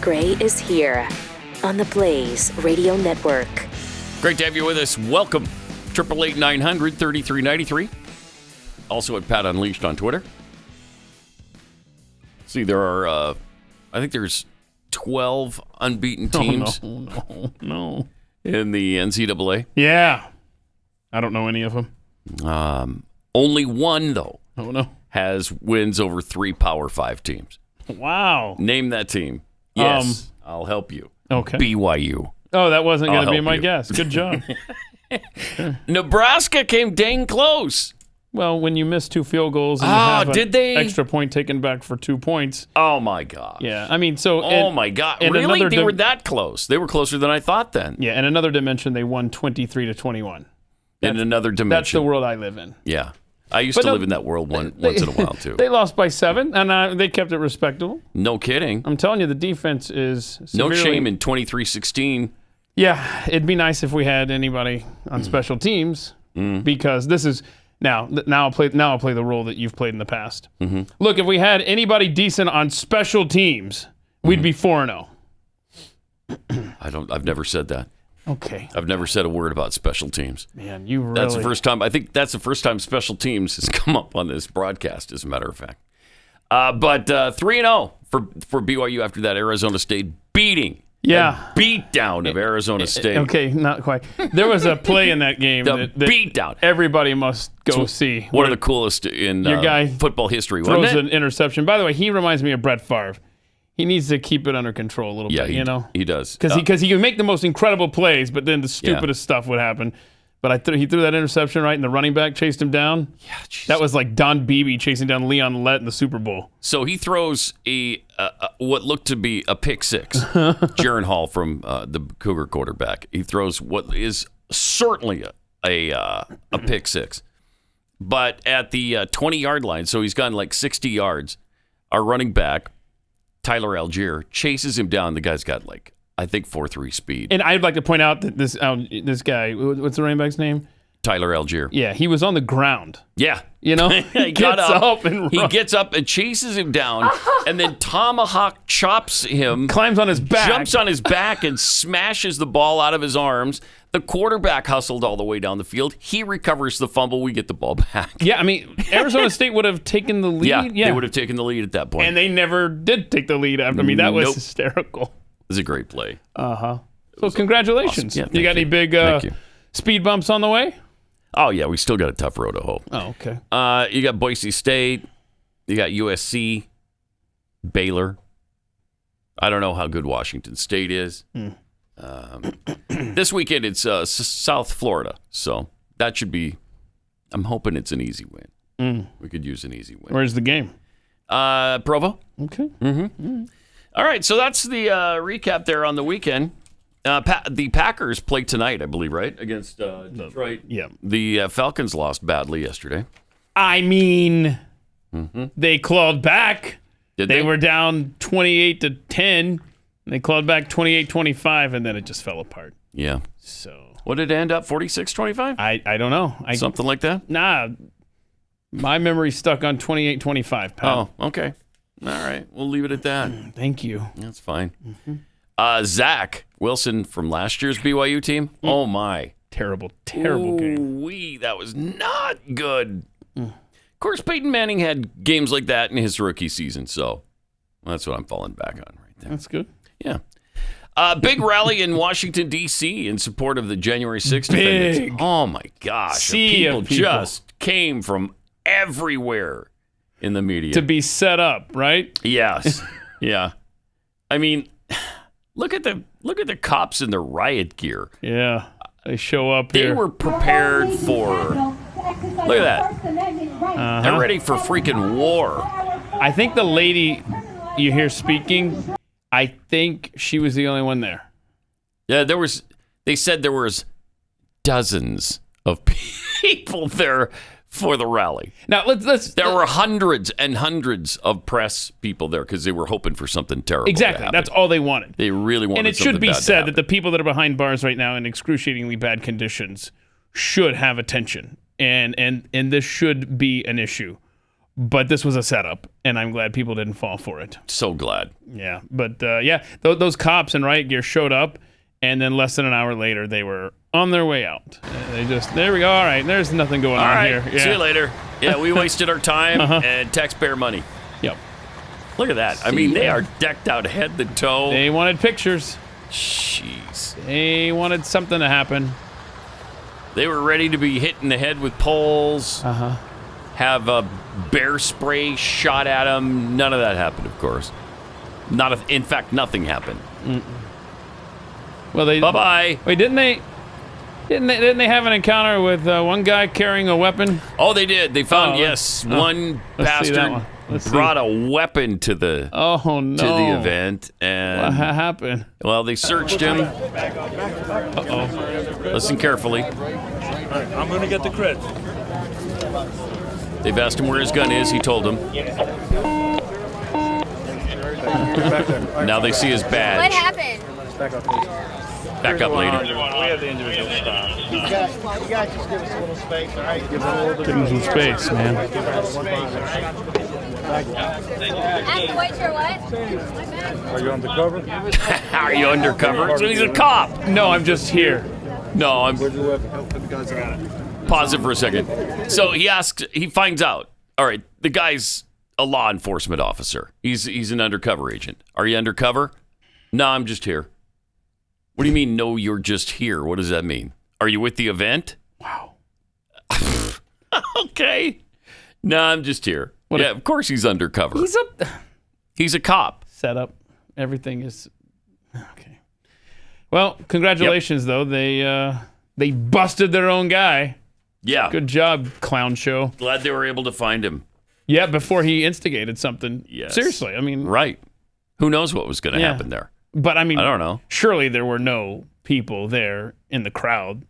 Matt Gray is here on the Blaze Radio Network. Great to have you with us. Welcome. 888-900-3393. Also at Pat Unleashed on Twitter. See, there are, I think there's 12 unbeaten teams No. in the NCAA. Yeah. I don't know any of them. Only one, though, Oh, no. has wins over 3 Power 5 teams. Wow. Name that team. Yes, I'll help you. Okay. BYU. Oh, that wasn't going to be help my you. guess. Good job. Nebraska came dang close. Well, when you miss 2 field goals and you have did they? extra point taken back for 2 points. Oh, my God. Yeah. I mean, so. Oh, my God. and Really? another They were that close. They were closer than I thought then. Yeah. In another dimension, they won 23-21. In another dimension. That's the world I live in. Yeah. I used to live in that world once in a while, too. They lost by 7, and they kept it respectable. No kidding. I'm telling you, the defense is No severely... shame in 23-16. Yeah, it'd be nice if we had anybody on special teams because this is now I'll play the role that you've played in the past. Mm-hmm. Look, if we had anybody decent on special teams, we'd be 4-0. I've never said that. Okay. I've never said a word about special teams. Man, you really... That's the first time. I think that's the first time special teams has come up on this broadcast, as a matter of fact. But 3-0 for BYU after that Arizona State beating. Yeah. Beat down of Arizona State. Okay, not quite. There was a play in that game The that beat down. everybody must go see. One of the coolest in Your guy football history, wasn't throws it? an interception. By the way, he reminds me of Brett Favre. He needs to keep it under control a little bit, you know? He does. Because he can make the most incredible plays, but then the stupidest stuff would happen. But he threw that interception right, and the running back chased him down. Yeah, geez. That was like Don Beebe chasing down Leon Lett in the Super Bowl. So he throws what looked to be a pick six. Jaron Hall from the Cougar quarterback. He throws what is certainly a pick six. But at the 20-yard line, so he's gone like 60 yards, our running back, Tyler Algier, chases him down. The guy's got like, I think, 4.3 speed. And I'd like to point out that this guy, what's the running back's name? Tyler Algier. Yeah, he was on the ground. Yeah. You know? He gets up and He runs. gets up and chases him down, and then tomahawk chops him. Climbs on his back. Jumps on his back and smashes the ball out of his arms. The quarterback hustled all the way down the field. He recovers the fumble. We get the ball back. Yeah, I mean, Arizona State would have taken the lead. Yeah, they would have taken the lead at that point. And they never did take the lead after. I mean, that was Nope. hysterical. It was a great play. So congratulations. Awesome. Yeah, you got thank any you. big Thank you. speed bumps on the way? Oh, yeah, we still got a tough road to hoe. Oh, okay. You got Boise State. You got USC. Baylor. I don't know how good Washington State is. This weekend, it's South Florida. So that should be, I'm hoping it's an easy win. We could use an easy win. Where's the game? Provo. Okay. All right, so that's the recap there on the weekend. The Packers play tonight, I believe, right? Against Detroit. Yeah. The Falcons lost badly yesterday. I mean, they clawed back. Did They were down 28-10. They clawed back 28-25, and then it just fell apart. Yeah. So What did it end up, 46-25? I don't know. Something like that? Nah. My memory's stuck on 28-25, pal. Oh, okay. All right. We'll leave it at that. Thank you. That's fine. Zach Wilson from last year's BYU team. Oh, my. Terrible game. That was not good. Of course, Peyton Manning had games like that in his rookie season, so that's what I'm falling back on right there. That's good. Yeah. Big rally in Washington, D.C. in support of the January 6th Big. defendants. Oh, my gosh. Sea of people. Just came from everywhere in the media. To be set up, right? Yes. Yeah. I mean, look at the cops in their riot gear. Yeah. They show up They here. were prepared for... Look at that. They're ready for freaking war. I think the lady you hear speaking, I think she was the only one there. Yeah, they said there was dozens of people there for the rally. Now, There were hundreds and hundreds of press people there because they were hoping for something terrible to exactly. happen. That's all they wanted. They really wanted And it something should be bad to said happen. that the people that are behind bars right now in excruciatingly bad conditions should have attention. And this should be an issue. But this was a setup, and I'm glad people didn't fall for it. So glad. Yeah, but those cops in riot gear showed up, and then less than an hour later, they were on their way out. There we go. All right, there's nothing going on here. Yeah. See you later. Yeah, we wasted our time and taxpayer money. Yep. Look at that. I mean, they are decked out head to toe. They wanted pictures. Jeez. They wanted something to happen. They were ready to be hit in the head with poles. Have a bear spray shot at them. None of that happened, of course. In fact, nothing happened. Well, they bye-bye. Wait, didn't they have an encounter with one guy carrying a weapon? Oh, they did. They found one bastard brought a weapon to the event, and what happened? Well, they searched him. Listen carefully. I'm gonna get the creds. They've asked him where his gun is. He told them. Now they see his badge. What happened? Back up, lady. We have the individual stop. You guys just give us a little space, all right? Give them some space, man. Ask the waiter what? Are you undercover? Are you undercover? So he's a cop. No, I'm just here. No, I'm. Pause it for a second. So he finds out. All right, the guy's a law enforcement officer. He's an undercover agent. Are you undercover? No, I'm just here. What do you mean, no, you're just here? What does that mean? Are you with the event? Wow. Okay. No, I'm just here. Of course he's undercover. He's a cop. Set up. Everything is okay. Well, congratulations though. They busted their own guy. Yeah. Good job, clown show. Glad they were able to find him. Yeah, before he instigated something. Yes. Seriously, I mean. Right. Who knows what was going to happen there? But I mean, I don't know. Surely there were no people there in the crowd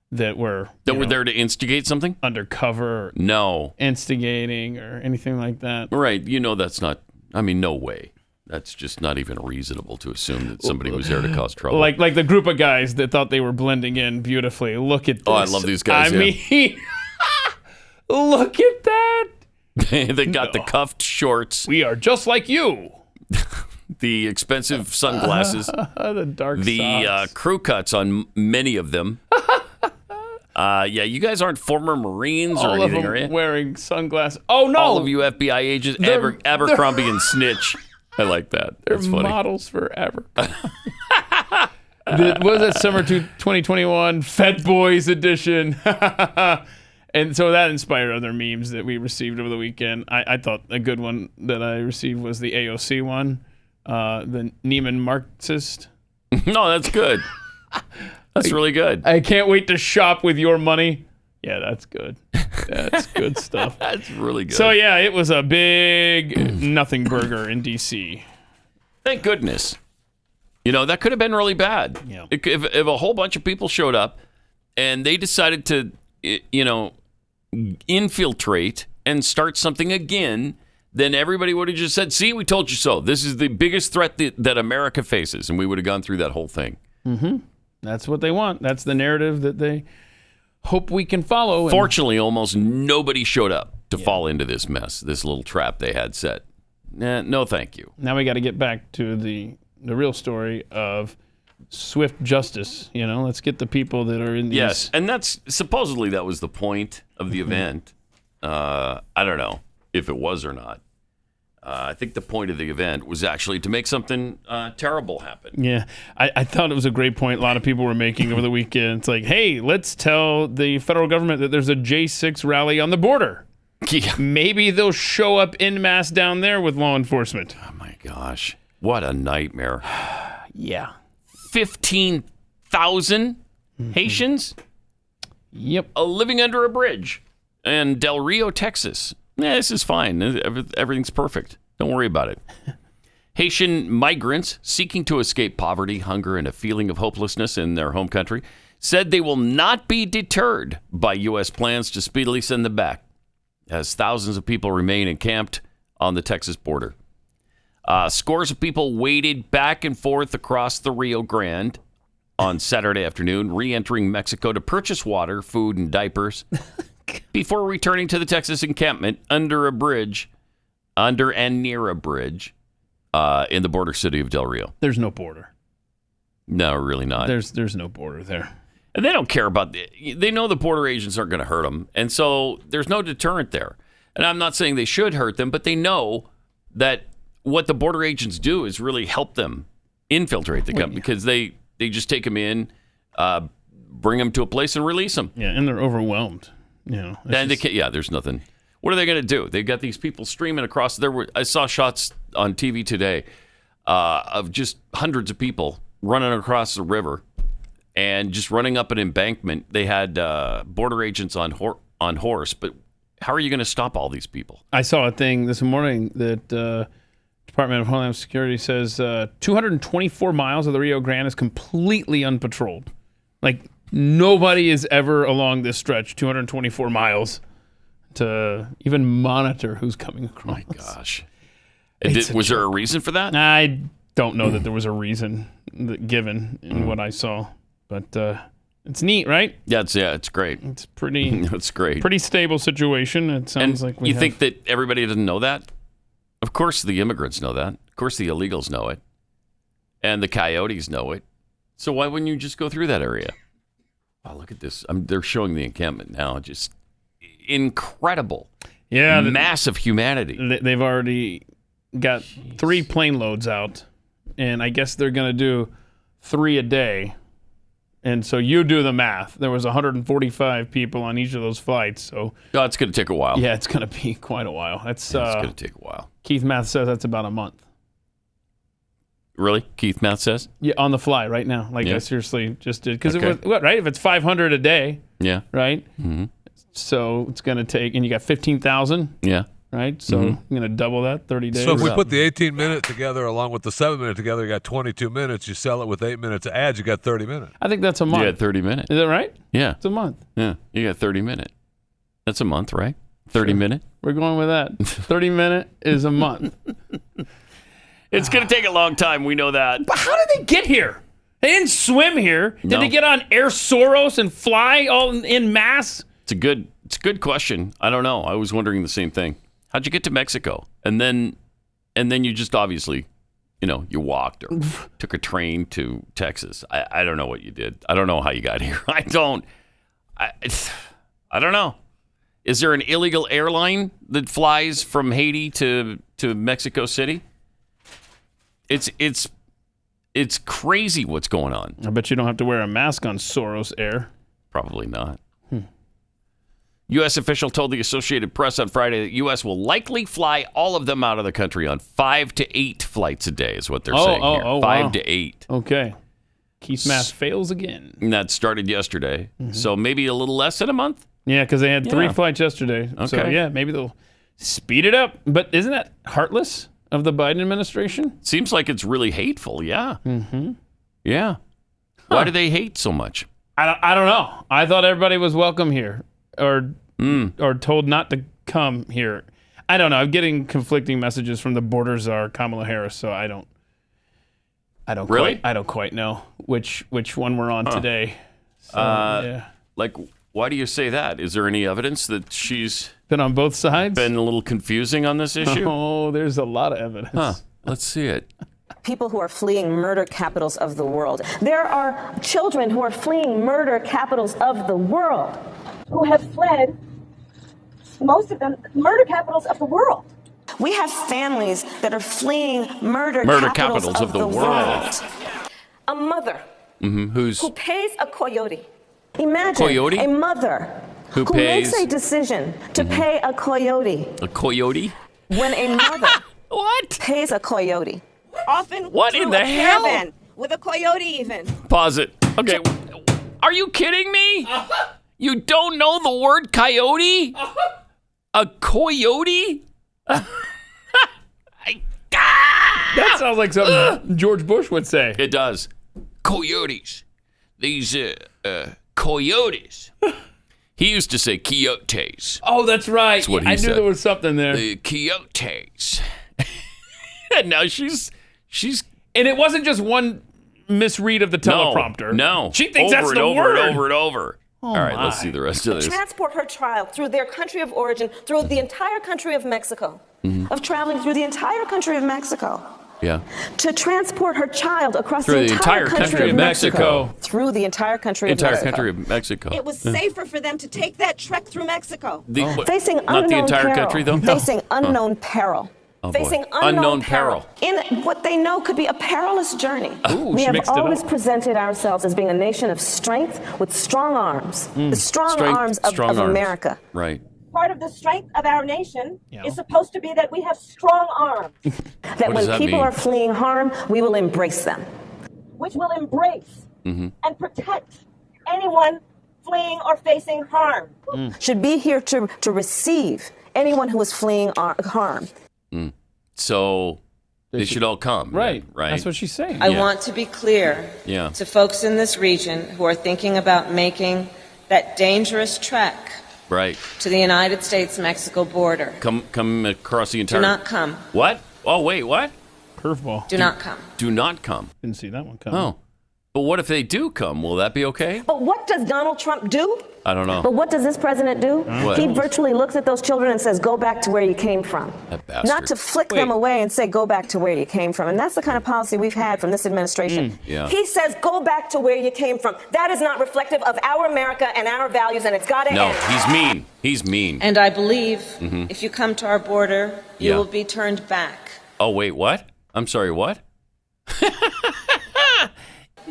that were there to instigate something? Undercover. No. Instigating or anything like that. Right. That's not, no way. That's just not even reasonable to assume that somebody was there to cause trouble. Like the group of guys that thought they were blending in beautifully. Look at this. Oh, I love these guys. I mean, look at that. They got the cuffed shorts. We are just like you. The expensive sunglasses. The dark socks. Crew cuts on many of them. You guys aren't former Marines or anything, are you? Wearing sunglasses. Oh, no. All of you FBI agents, Abercrombie and Snitch. I like that. That's funny. Models for Abercrombie. What was that summer 2021 Fed Boys edition? And so that inspired other memes that we received over the weekend. I thought a good one that I received was the AOC one, the Neiman Marxist. No, that's good. That's really good. I can't wait to shop with your money. Yeah, that's good. That's good stuff. That's really good. So, yeah, it was a big nothing burger in D.C. Thank goodness. That could have been really bad. Yeah. If a whole bunch of people showed up and they decided to, infiltrate and start something again, then everybody would have just said, see, we told you so. This is the biggest threat that America faces. And we would have gone through that whole thing. Mm-hmm. That's what they want. That's the narrative that they hope we can follow. Fortunately, almost nobody showed up to fall into this mess, this little trap they had set. No, thank you. Now we got to get back to the real story of swift justice. Let's get the people that are in these. Yes, and that's supposedly that was the point of the event. I don't know if it was or not. I think the point of the event was actually to make something terrible happen. Yeah, I thought it was a great point a lot of people were making over the weekend. It's like, hey, let's tell the federal government that there's a J6 rally on the border. Yeah. Maybe they'll show up en masse down there with law enforcement. Oh, my gosh. What a nightmare. Yeah. 15,000 Haitians? Yep. Living under a bridge in Del Rio, Texas. This is fine. Everything's perfect. Don't worry about it. Haitian migrants seeking to escape poverty, hunger, and a feeling of hopelessness in their home country said they will not be deterred by U.S. plans to speedily send them back, as thousands of people remain encamped on the Texas border. Scores of people waded back and forth across the Rio Grande on Saturday afternoon, re-entering Mexico to purchase water, food, and diapers. before returning to the Texas encampment under and near a bridge in the border city of Del Rio. There's no border. No, really not. There's no border there. And they don't care about they know the border agents aren't going to hurt them. And so there's no deterrent there. And I'm not saying they should hurt them, but they know that what the border agents do is really help them infiltrate the country because they just take them in, bring them to a place and release them. Yeah, and they're overwhelmed. And there's nothing. What are they going to do? They've got these people streaming across. I saw shots on TV today of just hundreds of people running across the river and just running up an embankment. They had border agents on horse, but how are you going to stop all these people? I saw a thing this morning that Department of Homeland Security says 224 miles of the Rio Grande is completely unpatrolled. Like, nobody is ever along this stretch, 224 miles, to even monitor who's coming across. My gosh. Was there a reason for that? I don't know that there was a reason given in what I saw, but it's neat, right? Yeah, it's great. It's pretty. It's great. Pretty stable situation. It sounds like we. You think that everybody doesn't know that? Of course, the immigrants know that. Of course, the illegals know it, and the coyotes know it. So why wouldn't you just go through that area? Wow, look at this. They're showing the encampment now. Just incredible. Yeah, massive humanity. They've already got 3 plane loads out, and I guess they're going to do 3 a day. And so you do the math. There was 145 people on each of those flights. So it's going to take a while. Yeah, it's going to be quite a while. It's going to take a while. Keith Math says that's about a month. Really? Keith Math says? Yeah, on the fly right now. Like I seriously just did. Because it was, right? If it's 500 a day. Yeah. Right? Mm-hmm. So it's going to take, and you got 15,000. Yeah. Right? So I'm going to double that, 30 days. So if we put the 18-minute together along with the 7-minute together, you got 22 minutes. You sell it with 8 minutes of ads, you got 30 minutes. I think that's a month. You got 30 minutes. Is that right? Yeah. It's a month. Yeah. You got 30 minutes. That's a month, right? 30 minute. We're going with that. 30 minute is a month. It's going to take a long time. We know that. But how did they get here? They didn't swim here. Did they get on Air Soros and fly all in mass? It's a good question. I don't know. I was wondering the same thing. How'd you get to Mexico? And then you just obviously, you walked or took a train to Texas. I don't know what you did. I don't know how you got here. I don't know. Is there an illegal airline that flies from Haiti to Mexico City? It's crazy what's going on. I bet you don't have to wear a mask on Soros Air. Probably not. U.S. official told the Associated Press on Friday that U.S. will likely fly all of them out of the country on 5 to 8 flights a day is what they're saying here. 5 to 8. Okay. Keith Math fails again. And that started yesterday. Mm-hmm. So maybe a little less than a month? Yeah, because they had 3 flights yesterday. Okay. So, yeah, maybe they'll speed it up. But isn't that heartless of the Biden administration? Seems like it's really hateful, yeah. Mm-hmm. Yeah. Why do they hate so much? I don't know. I thought everybody was welcome here. Or told not to come here. I don't know. I'm getting conflicting messages from the border czar Kamala Harris, so I don't quite know which one we're on today. So, yeah. Like, why do you say that? Is there any evidence that she's been on both sides? Been a little confusing on this issue? Oh, there's a lot of evidence. Huh. Let's see it. People who are fleeing murder capitals of the world. There are children who are fleeing murder capitals of the world, who have fled, most of them, murder capitals of the world. We have families that are fleeing murder capitals of the world. A mother who pays a coyote. Imagine a mother who makes a decision to pay a coyote. A coyote? When a mother what? Pays a coyote. Often what in the hell? Caravan, with a coyote even. Pause it. Okay. Are you kidding me? You don't know the word coyote? A coyote? That sounds like something George Bush would say. It does. Coyotes. These coyotes. He used to say coyotes. Oh, that's right. That's what he said. I knew there was something there. The coyotes. And now she's. And it wasn't just one misread of the teleprompter. No. She thinks that's the word. Over and over. All right, let's see the rest of this. Transport her child through their country of origin, through the entire country of Mexico, of traveling through the entire country of Mexico. Yeah. To transport her child across Through the entire country of Mexico. Through the entire country of Mexico. Country of Mexico. It was safer for them to take that trek through Mexico. not Facing unknown the entire peril. country, though? Facing unknown peril. Oh, Facing boy. unknown peril. In what they know could be a perilous journey. We have always presented ourselves as being a nation of strength with strong arms. The strong arms of America. Right. Part of the strength of our nation is supposed to be that we have strong arms. That when people are fleeing harm, we will embrace them. Which will embrace and protect anyone fleeing or facing harm. Should be here to receive anyone who is fleeing harm. So they should all come. Right. Right. That's what she's saying. I want to be clear to folks in this region who are thinking about making that dangerous trek to the United States-Mexico border. Come across the entire... Do not come. What? Oh, wait, what? Curveball. Do not come. Do not come. Didn't see that one coming. Oh. But what if they do come? Will that be okay? But what does Donald Trump do? I don't know. But what does this president do? What? He virtually looks at those children and says, go back to where you came from. That bastard. Not to flick them away and say, go back to where you came from. And that's the kind of policy we've had from this administration. He says, go back to where you came from. That is not reflective of our America and our values, and it's got to end. No, he's mean. He's mean. And I believe if you come to our border, you will be turned back. Oh, wait, what? I'm sorry, what?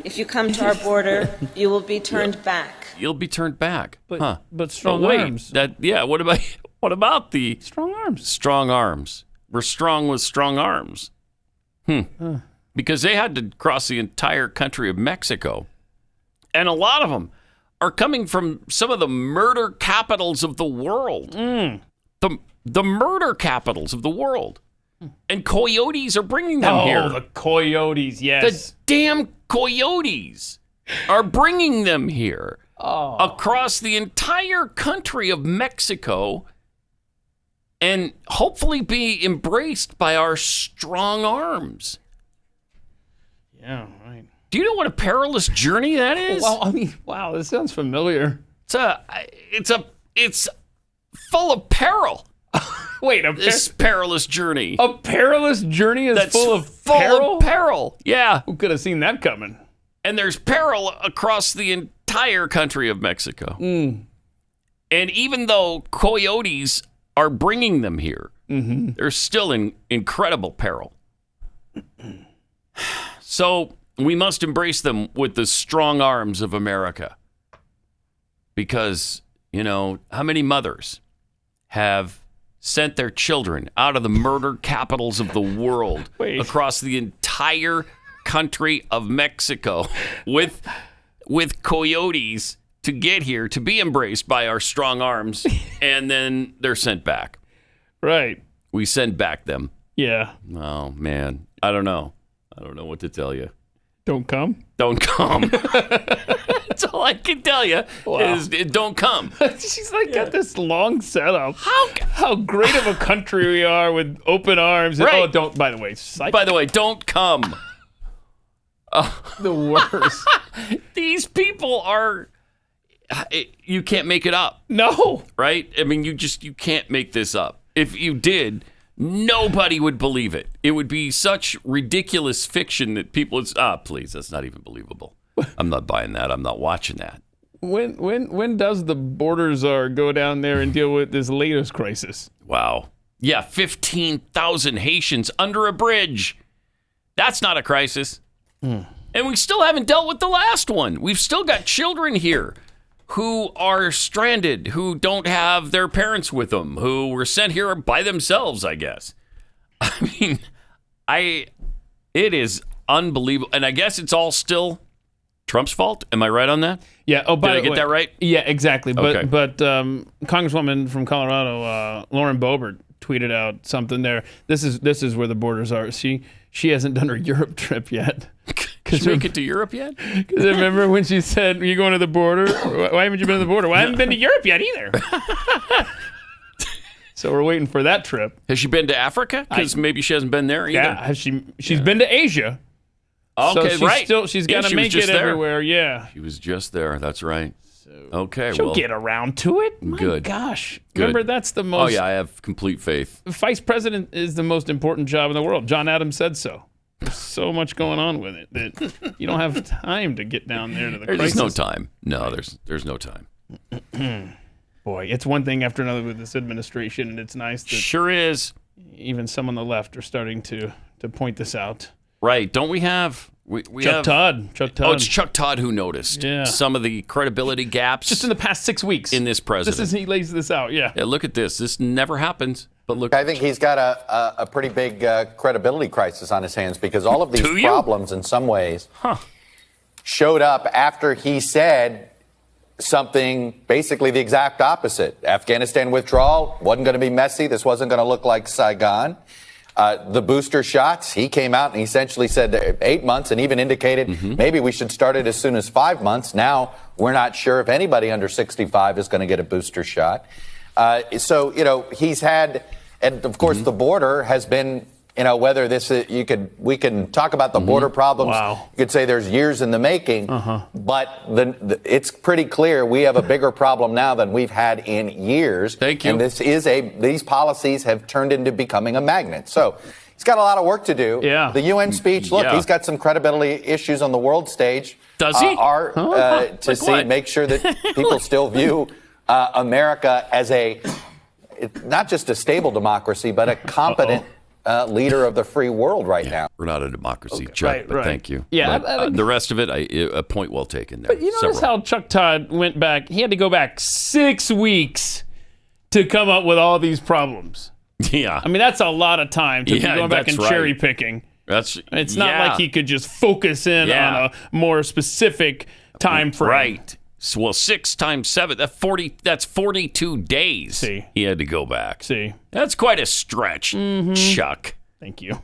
If you come to our border, you will be turned back. You'll be turned back. But strong arms. What about the strong arms? Strong arms. We're strong with strong arms. Because they had to cross the entire country of Mexico. And a lot of them are coming from some of the murder capitals of the world. The murder capitals of the world. And coyotes are bringing them here. Oh, the coyotes, yes. The damn coyotes are bringing them here across the entire country of Mexico and hopefully be embraced by our strong arms. Yeah, right. Do you know what a perilous journey that is? Well, I mean, wow, this sounds familiar. It's full of peril. Wait, this perilous journey. A perilous journny is full of peril. Yeah. Who could have seen that coming? And there's peril across the entire country of Mexico. And even though coyotes are bringing them here, they're still in incredible peril. So we must embrace them with the strong arms of America. Because, how many mothers have sent their children out of the murder capitals of the world across the entire country of Mexico with coyotes to get here, to be embraced by our strong arms, and then they're sent back. Right. We send back them. Yeah. Oh, man. I don't know what to tell you. Don't come? Don't come. That's all I can tell you is don't come. She's got this long setup. How great of a country we are with open arms. And, Right. By the way, psych. By the way, don't come. The worst. These people are, you can't make it up. No. Right? I mean, you can't make this up. If you did, nobody would believe it. It would be such ridiculous fiction that people would, please, that's not even believable. I'm not buying that. I'm not watching that. When does the border czar go down there and deal with this latest crisis? Wow. Yeah, 15,000 Haitians under a bridge. That's not a crisis. And we still haven't dealt with the last one. We've still got children here who are stranded, who don't have their parents with them, who were sent here by themselves, I guess. I mean, it is unbelievable. And I guess it's all still Trump's fault. Am I right on that? Yeah. Oh, by Did I get that right? Yeah, exactly. But Okay. but Congresswoman from Colorado, Lauren Boebert, tweeted out something there. This is where the borders are. She hasn't done her Europe trip yet. Did you make it to Europe yet? Because remember when she said, "Are you going to the border? Why haven't you been to the border?" Well, I haven't been to Europe yet either. So we're waiting for that trip. Has she been to Africa? Because maybe she hasn't been there either. Yeah, she's been to Asia. Okay, so right. She's got to she was make just it there. everywhere. Yeah. She was just there. That's right. Okay, She'll well, get around to it. My good. gosh. Good. Remember, that's the most... Oh, yeah, I have complete faith. Vice president is the most important job in the world. John Adams said so. There's so much going on with it that you don't have time to get down there to the crisis. There's no time. No, there's no time. Boy, it's one thing after another with this administration, and it's nice that sure is. Even some on the left are starting to point this out. Right. Don't we have... We Chuck have, Todd. Oh, it's Chuck Todd who noticed some of the credibility gaps. Just in the past 6 weeks. In this president. He lays this out, yeah. Look at this. This never happens. But look. I think he's got a pretty big credibility crisis on his hands because all of these problems in some ways showed up after he said something basically the exact opposite. Afghanistan withdrawal wasn't going to be messy. This wasn't going to look like Saigon. The booster shots, he came out and essentially said 8 months and even indicated maybe we should start it as soon as 5 months. Now we're not sure if anybody under 65 is going to get a booster shot. So, he's had, and of course the border has been, whether this is, we can talk about the border problems. Wow. You could say there's years in the making, but it's pretty clear we have a bigger problem now than we've had in years. Thank you. And these policies have turned into becoming a magnet. So he's got a lot of work to do. Yeah. The UN speech, look, he's got some credibility issues on the world stage. Does he? Make sure that people still view America as not just a stable democracy, but a competent leader of the free world right now. We're not a democracy, Chuck, but thank you. Yeah, but, the rest of it, a point well taken there. But you notice how Chuck Todd went back. He had to go back 6 weeks to come up with all these problems. Yeah. I mean, that's a lot of time to be going back and cherry picking. It's not like he could just focus in on a more specific time frame. Right. So, well, 6 times 7, that's 42 days. See. He had to go back. See. That's quite a stretch, Chuck. Thank you.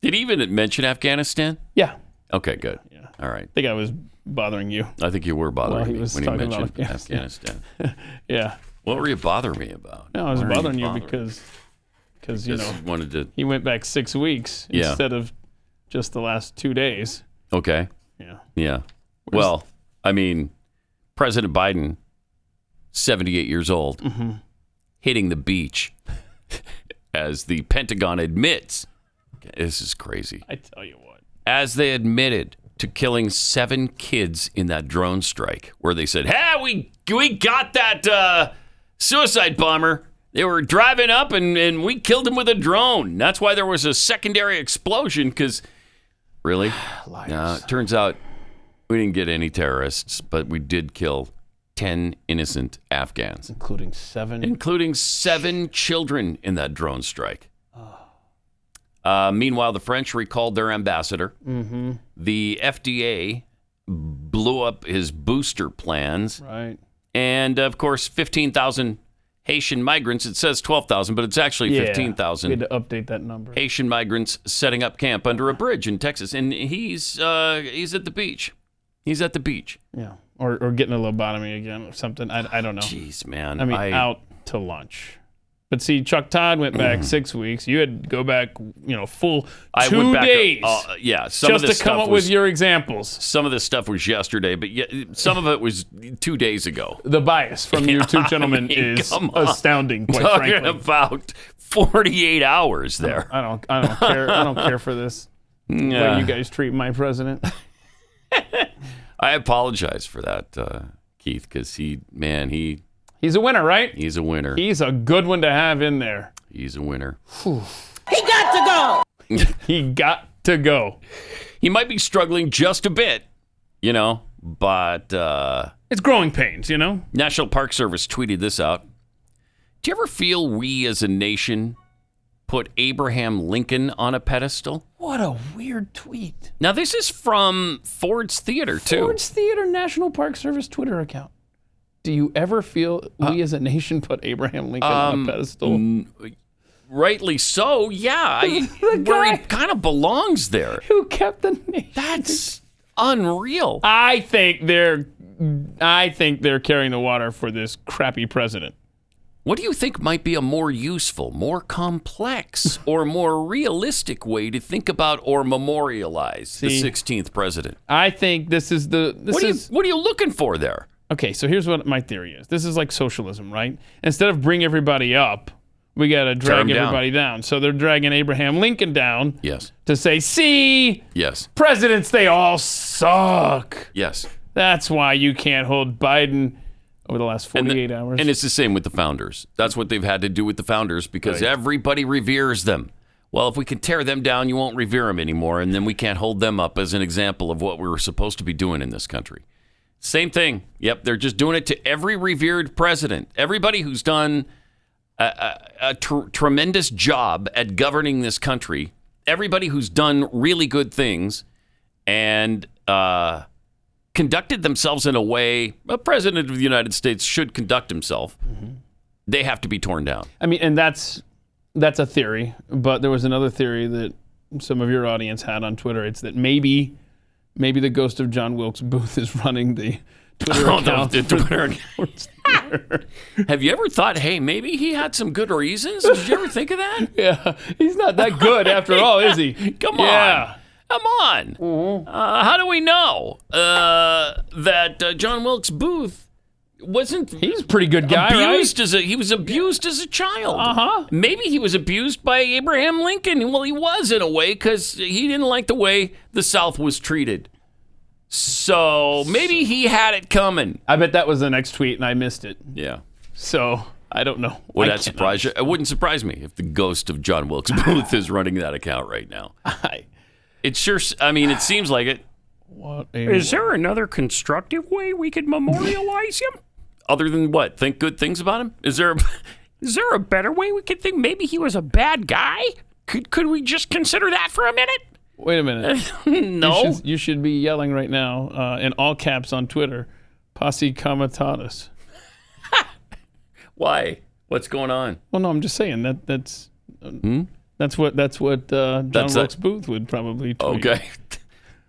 Did he even mention Afghanistan? Yeah. Okay, good. Yeah. All right. I think I was bothering you. I think you were bothering me when you mentioned about Afghanistan. Yeah. What were you bothering me about? No, I was bothering you because wanted to... he went back 6 weeks instead of just the last 2 days. Okay. Yeah. Yeah. Well, I mean, President Biden, 78 years old, hitting the beach as the Pentagon admits. This is crazy. I tell you what. As they admitted to killing 7 kids in that drone strike, where they said, "Hey, we got that suicide bomber. They were driving up and we killed him with a drone. That's why there was a secondary explosion." Because really, it turns out we didn't get any terrorists, but we did kill 10 innocent Afghans, including 7 children in that drone strike. Meanwhile, the French recalled their ambassador. The FDA blew up his booster plans. Right. And, of course, 15,000 Haitian migrants. It says 12,000, but it's actually 15,000. We had to update that number. Haitian migrants setting up camp under a bridge in Texas. And he's at the beach. He's at the beach. Yeah. Or getting a lobotomy again or something. I don't know. Jeez, man. I mean, out to lunch. But see, Chuck Todd went back 6 weeks. You had to go back, full 2 days. Just to come up with your examples. Some of this stuff was yesterday, but some of it was 2 days ago. The bias from you two gentlemen is astounding, quite frankly. Talking about 48 hours there. I don't care. I don't care for this. The way you guys treat my president. I apologize for that, Keith, because he's a winner, right? He's a winner. He's a good one to have in there. He's a winner. He got to go. He got to go. He might be struggling just a bit, but... it's growing pains, National Park Service tweeted this out. Do you ever feel we as a nation put Abraham Lincoln on a pedestal? What a weird tweet. Now, this is from Ford's Theater, too. Ford's Theater National Park Service Twitter account. Do you ever feel we as a nation put Abraham Lincoln on a pedestal? Rightly so, yeah. Where he kind of belongs there. Who kept the nation? That's unreal. I think they're carrying the water for this crappy president. What do you think might be a more useful, more complex, or more realistic way to think about or memorialize the 16th president? I think this is What are you looking for there? Okay, so here's what my theory is. This is like socialism, right? Instead of bring everybody up, we got to drag everybody down. So they're dragging Abraham Lincoln down. Yes. To say, see, yes, presidents, they all suck. Yes. That's why you can't hold Biden over the last 48 hours. And it's the same with the founders. That's what they've had to do with the founders because everybody reveres them. Well, if we can tear them down, you won't revere them anymore, and then we can't hold them up as an example of what we were supposed to be doing in this country. Same thing. Yep, they're just doing it to every revered president. Everybody who's done a tremendous job at governing this country, everybody who's done really good things and conducted themselves in a way a president of the United States should conduct himself, they have to be torn down. I mean, and that's a theory, but there was another theory that some of your audience had on Twitter. It's that maybe the ghost of John Wilkes Booth is running the Twitter account. The Twitter account. Have you ever thought, hey, maybe he had some good reasons? Did you ever think of that? Yeah, he's not that good after all, is he? Come on. Come on. Mm-hmm. How do we know that John Wilkes Booth wasn't? He's a pretty good guy, abused right? He was abused as a child. Uh-huh. Maybe he was abused by Abraham Lincoln. Well, he was in a way because he didn't like the way the South was treated. So maybe he had it coming. I bet that was the next tweet and I missed it. Yeah. So I don't know. Would that surprise you? It wouldn't surprise me if the ghost of John Wilkes Booth is running that account right now. It sure. I mean, it seems like it. Is there another constructive way we could memorialize him? Other than what? Think good things about him? Is there a better way we could think? Maybe he was a bad guy. Could we just consider that for a minute? Wait a minute. No. You should be yelling right now in all caps on Twitter, "Posse Comitatus." Why? What's going on? Well, no, I'm just saying that's what John Wilkes Booth would probably tweet. Okay.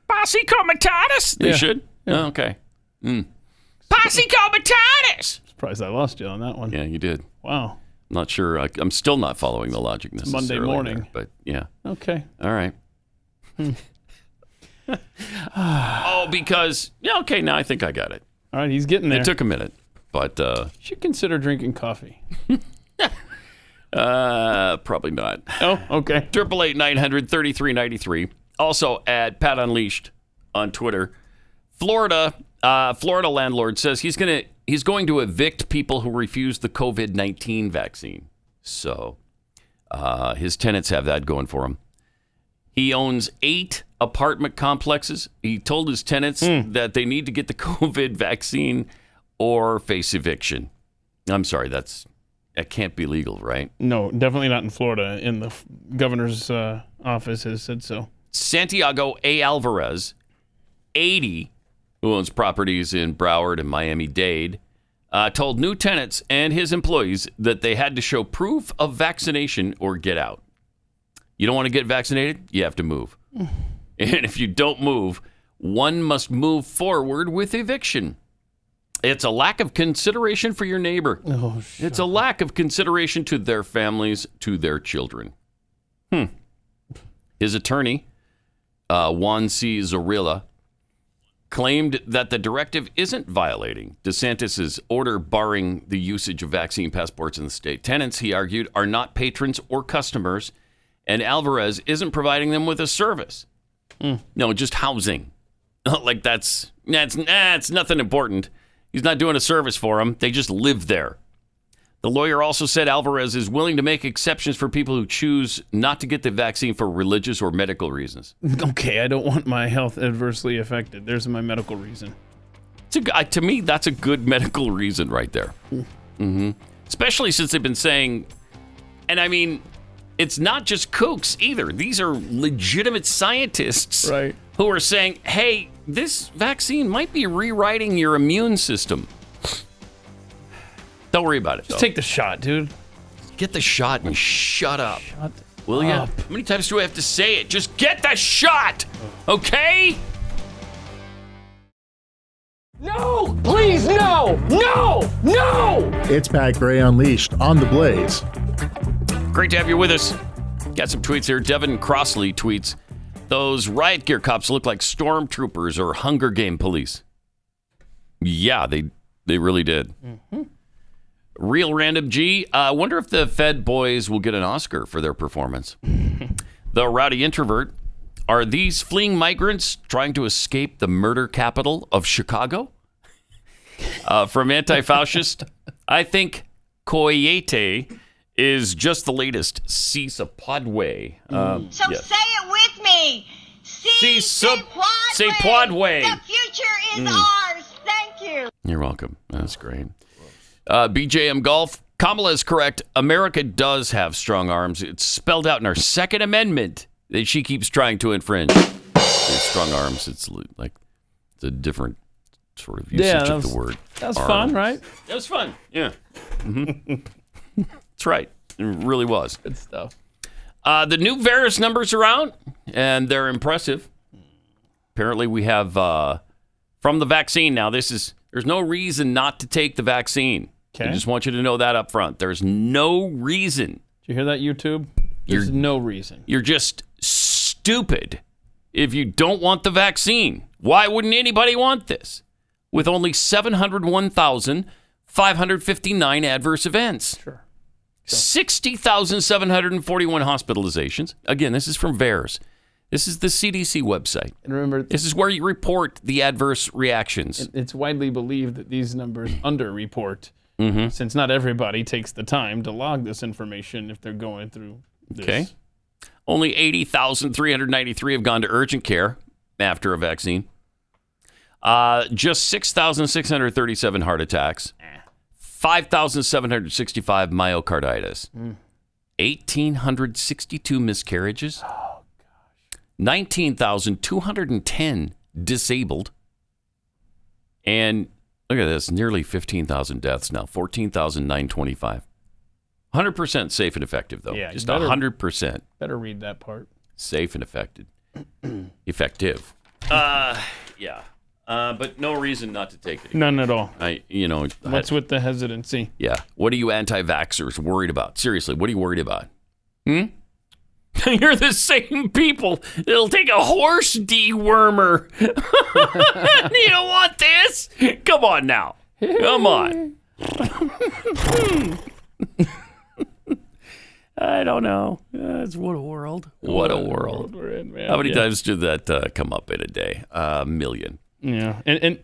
Posse Comitatus. They should. Yeah. Oh, okay. Posse Comitatus. Surprised I lost you on that one. Yeah, you did. Wow. Not sure. I'm still not following the logic necessarily. Monday morning. There, but yeah. Okay. All right. Because okay, now I think I got it. All right, he's getting there. It took a minute, but you should consider drinking coffee. Probably not. Oh, okay. 888-900-3393. Also at Pat Unleashed on Twitter. Florida landlord says he's going to evict people who refuse the COVID-19 vaccine. So his tenants have that going for him. He owns 8 apartment complexes. He told his tenants that they need to get the COVID vaccine or face eviction. I'm sorry, that can't be legal, right? No, definitely not in Florida. In the governor's office has said so. Santiago A. Alvarez, 80, who owns properties in Broward and Miami-Dade, told new tenants and his employees that they had to show proof of vaccination or get out. You don't want to get vaccinated? You have to move. And if you don't move, one must move forward with eviction. It's a lack of consideration for your neighbor. Oh, it's a lack of consideration to their families, to their children. His attorney, Juan C. Zorrilla, claimed that the directive isn't violating DeSantis' order barring the usage of vaccine passports in the state. Tenants, he argued, are not patrons or customers, and Alvarez isn't providing them with a service. No, just housing. Like that's nothing important. He's not doing a service for them. They just live there. The lawyer also said Alvarez is willing to make exceptions for people who choose not to get the vaccine for religious or medical reasons. Okay, I don't want my health adversely affected. There's my medical reason. To me, that's a good medical reason right there. Mm-hmm. Especially since they've been saying, and I mean, it's not just kooks either. These are legitimate scientists who are saying, hey, this vaccine might be rewriting your immune system. Don't worry about it. Just take the shot, dude. Get the shot and shut up. Will ya? How many times do I have to say it? Just get the shot, okay? No! Please, no! No! No! It's Pat Gray Unleashed on The Blaze. Great to have you with us. Got some tweets here. Devin Crossley tweets, those riot gear cops look like stormtroopers or Hunger Game police. Yeah, they They really did. Mm-hmm. Real Random G. I wonder if the Fed boys will get an Oscar for their performance. The Rowdy Introvert. Are these fleeing migrants trying to escape the murder capital of Chicago? From Anti-Fascist. I think Coyote is just the latest Cisa Podway. Say it with me. Cisa Podway. The future is ours. Thank you. You're welcome. That's great. BJM Golf. Kamala is correct. America does have strong arms. It's spelled out in our Second Amendment that she keeps trying to infringe. Strong arms. It's like it's a different sort of usage of the word. That was arms. fun, right? That was fun. Yeah. Mm-hmm. That's right. It really was. Good stuff. The new virus numbers are out, and they're impressive. Apparently, we have from the vaccine. Now, there's no reason not to take the vaccine. Okay. I just want you to know that up front. There's no reason. Did you hear that, YouTube? There's no reason. You're just stupid if you don't want the vaccine. Why wouldn't anybody want this? With only 701,559 adverse events. Sure. 60,741 hospitalizations. Again, this is from VAERS. This is the CDC website. And remember, this is where you report the adverse reactions. It's widely believed that these numbers underreport, since not everybody takes the time to log this information if they're going through this. Okay. Only 80,393 have gone to urgent care after a vaccine. Just 6,637 heart attacks. 5,765 myocarditis. 1,862 miscarriages. Oh, gosh. 19,210 disabled. And look at this, nearly 15,000 deaths now. 14,925. 100% safe and effective, though. Yeah, just 100%. Better read that part. Safe and effective. Yeah. But no reason not to take it. None at all. What's with the hesitancy? Yeah. What are you anti-vaxxers worried about? Seriously, what are you worried about? You're the same people that'll take a horse dewormer. You don't want this? Come on now. Come on. I don't know. What a world. What a world. We're in, man. How many times did that come up in a day? A million. Yeah. And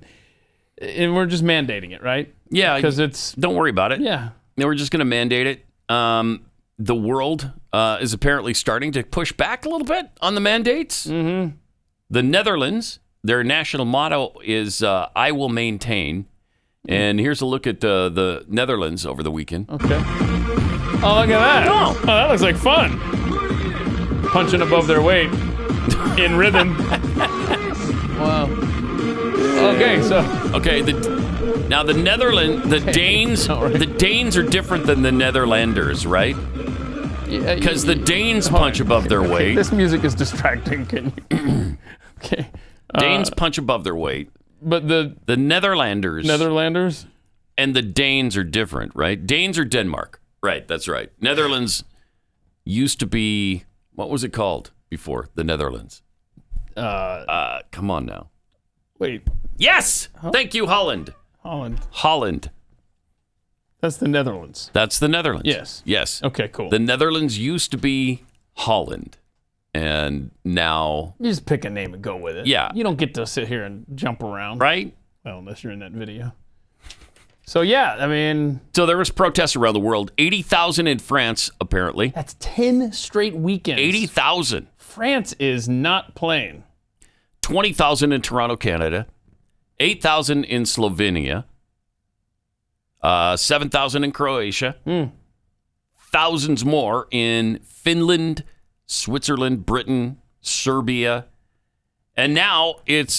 we're just mandating it, right? Yeah. Because don't worry about it. Yeah. We're just going to mandate it. The world is apparently starting to push back a little bit on the mandates. Mm-hmm. The Netherlands, their national motto is I will maintain. And here's a look at the Netherlands over the weekend. Okay. Oh, look at that. Oh, that looks like fun. Punching above their weight in rhythm. Wow. Okay, so. Okay, now the Netherlands, the Danes are different than the Netherlanders, right? Because the Danes punch above their weight. This music is distracting. Can you? Okay. Danes punch above their weight. But the Netherlanders and the Danes are different, right? Danes are Denmark. Right, that's right. Netherlands used to be, what was it called before the Netherlands? Come on now. Wait. Yes! Huh? Thank you, Holland. Holland. That's the Netherlands. That's the Netherlands. Yes. Okay, cool. The Netherlands used to be Holland. And now... You just pick a name and go with it. Yeah. You don't get to sit here and jump around. Right? Well, unless you're in that video. So, yeah, I mean... So there was protests around the world. 80,000 in France, apparently. That's 10 straight weekends. 80,000. France is not playing. 20,000 in Toronto, Canada. 8,000 in Slovenia. 7,000 in Croatia. Thousands more in Finland, Switzerland, Britain, Serbia. And now it's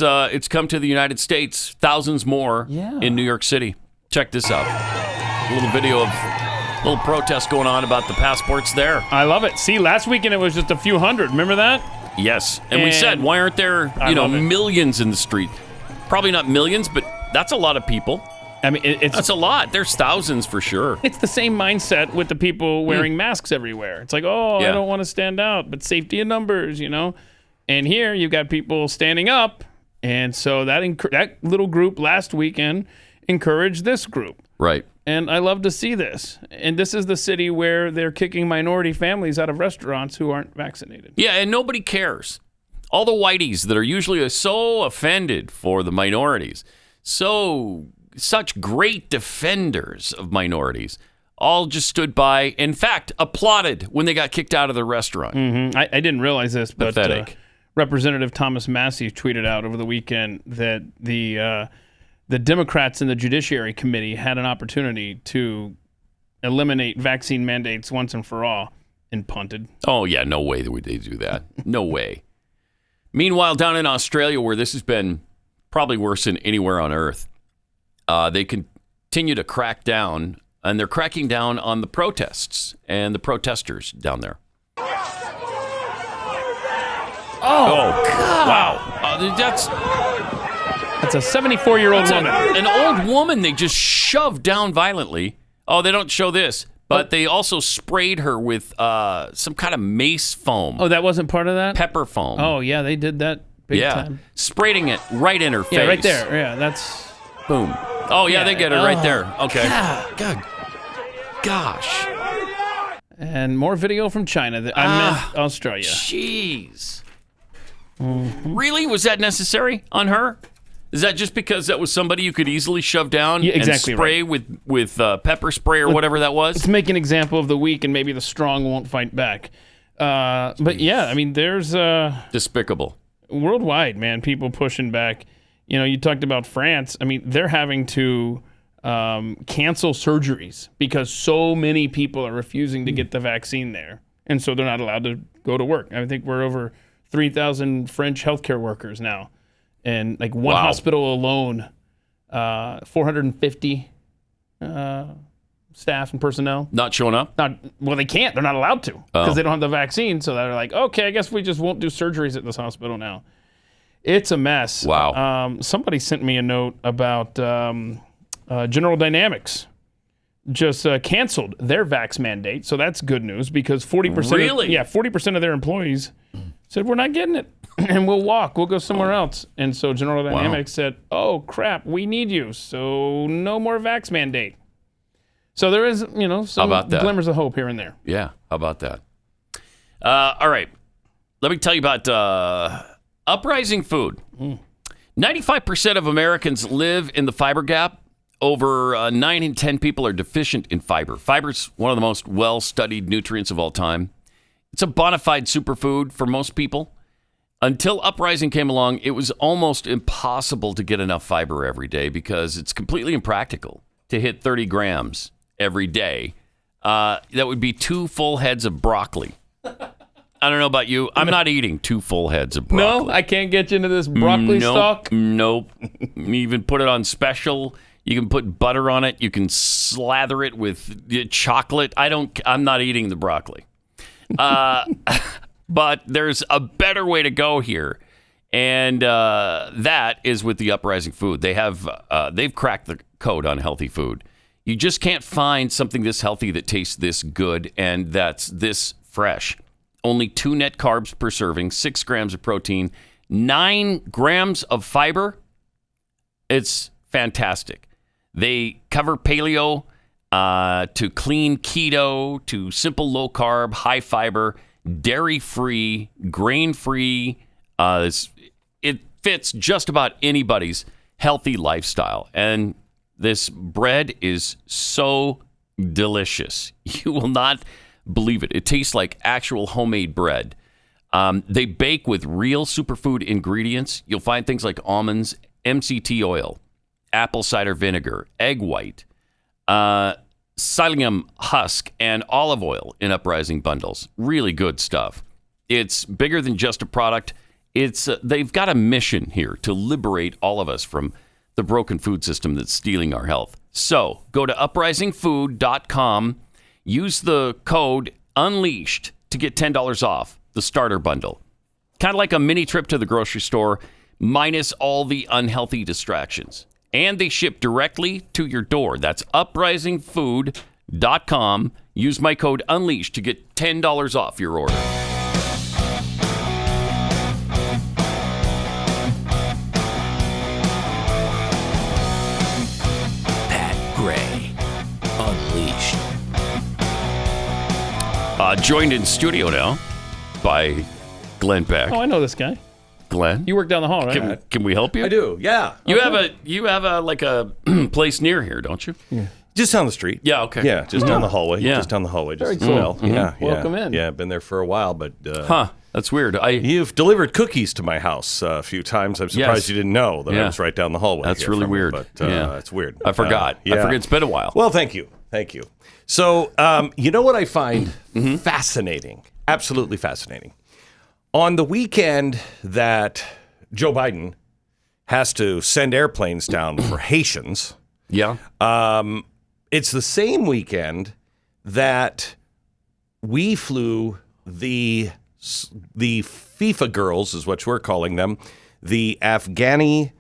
come to the United States. Thousands more in New York City. Check this out. A little video of a little protest going on about the passports there. I love it. See, last weekend it was just a few hundred. Remember that? Yes. And we said, why aren't there, millions in the street? Probably not millions, but that's a lot of people. I mean, that's a lot. There's thousands for sure. It's the same mindset with the people wearing masks everywhere. It's like, I don't want to stand out, but safety in numbers, And here you've got people standing up. And so that little group last weekend encourage this group. Right. And I love to see this. And this is the city where they're kicking minority families out of restaurants who aren't vaccinated. Yeah, and nobody cares. All the whiteys that are usually so offended for the minorities, such great defenders of minorities, all just stood by, in fact, applauded when they got kicked out of the restaurant. Mm-hmm. I didn't realize this, but pathetic. Representative Thomas Massey tweeted out over the weekend that the Democrats in the Judiciary Committee had an opportunity to eliminate vaccine mandates once and for all and punted. Oh, yeah, no way would they do that. No way. Meanwhile, down in Australia, where this has been probably worse than anywhere on earth, they continue to crack down, and they're cracking down on the protests and the protesters down there. Oh, God. Wow. That's a 74-year-old woman. An old woman they just shoved down violently. Oh, they don't show this, but they also sprayed her with some kind of mace foam. Oh, that wasn't part of that? Pepper foam. Oh, yeah, they did that big time. Spraying it right in her face. Yeah, right there. Yeah, that's... Boom. Oh, yeah, they get her right there. Okay. God. Gosh. And more video from China. I meant Australia. Jeez. Mm-hmm. Really? Was that necessary on her? Is that just because that was somebody you could easily shove down and spray with pepper spray or whatever that was? Let's make an example of the weak, and maybe the strong won't fight back. But yeah, I mean, there's despicable worldwide, man. People pushing back. You know, you talked about France. I mean, they're having to cancel surgeries because so many people are refusing to get the vaccine there, and so they're not allowed to go to work. I think we're over 3,000 French healthcare workers now. And like one hospital alone, 450 staff and personnel. Not showing up? Well, they can't. They're not allowed to because they don't have the vaccine. So they're like, okay, I guess we just won't do surgeries at this hospital now. It's a mess. Wow. Somebody sent me a note about General Dynamics just canceled their vax mandate. So that's good news because 40%. Really? 40% of their employees said, we're not getting it. And we'll go somewhere else. And so General Dynamics said, oh, crap, we need you. So no more vax mandate. So there is, some glimmers of hope here and there. Yeah, how about that? All right. Let me tell you about Uprising Food. 95% of Americans live in the fiber gap. Over 9 in 10 people are deficient in fiber. Fiber's one of the most well-studied nutrients of all time. It's a bona fide superfood for most people. Until Uprising came along, it was almost impossible to get enough fiber every day because it's completely impractical to hit 30 grams every day. That would be 2 full heads of broccoli. I don't know about you. I'm not eating 2 full heads of broccoli. No, I can't get you into this broccoli stalk. Nope. You even put it on special. You can put butter on it. You can slather it with chocolate. I'm not eating the broccoli. But there's a better way to go here, and that is with the Uprising Food. They've cracked the code on healthy food. You just can't find something this healthy that tastes this good and that's this fresh. Only 2 net carbs per serving, 6 grams of protein, 9 grams of fiber. It's fantastic. They cover paleo to clean keto to simple low carb, high fiber, dairy-free, grain-free. It fits just about anybody's healthy lifestyle. And this bread is so delicious. You will not believe it. It tastes like actual homemade bread. They bake with real superfood ingredients. You'll find things like almonds, MCT oil, apple cider vinegar, egg white, psyllium husk, and olive oil in Uprising bundles. Really good stuff. It's bigger than just a product. They've got a mission here to liberate all of us from the broken food system that's stealing our health. So go to uprisingfood.com. Use the code UNLEASHED to get $10 off the starter bundle. Kind of like a mini trip to the grocery store, minus all the unhealthy distractions. And they ship directly to your door. That's uprisingfood.com. Use my code UNLEASHED to get $10 off your order. Joined in studio now by Glenn Beck. Oh, I know this guy. Glenn, you work down the hall, right? Can we help you? I do. Yeah. You have a like a place near here, don't you? Yeah. Just down the street. Yeah. Okay. Yeah. Just down the hallway. Yeah. Just down the hallway. Just Very cool. Yeah. Welcome in. Yeah. I've been there for a while, but that's weird. You've delivered cookies to my house a few times. I'm surprised you didn't know that I was right down the hallway. That's really weird. But it's weird. I forgot. I forget. It's been a while. Well, thank you. So, you know what I find fascinating? Absolutely fascinating. On the weekend that Joe Biden has to send airplanes down for Haitians. Yeah. It's the same weekend that we flew the FIFA girls, is what we're calling them, the Afghani